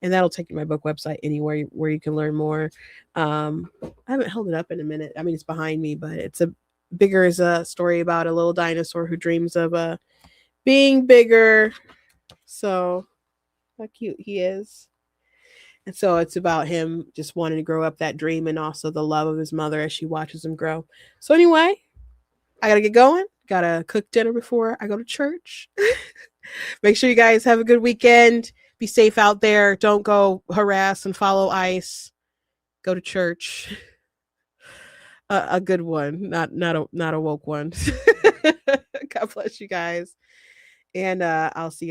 and that'll take you to my book website anywhere where you can learn more. I haven't held it up in a minute. I mean, it's behind me, but Bigger is a story about a little dinosaur who dreams of being bigger. So how cute he is. And so it's about him just wanting to grow up that dream, and also the love of his mother as she watches him grow. So anyway, I got to get going. Got to cook dinner before I go to church. Make sure you guys have a good weekend. Be safe out there. Don't go harass and follow ICE. Go to church. A good one, not a woke one. God bless you guys. And I'll see you.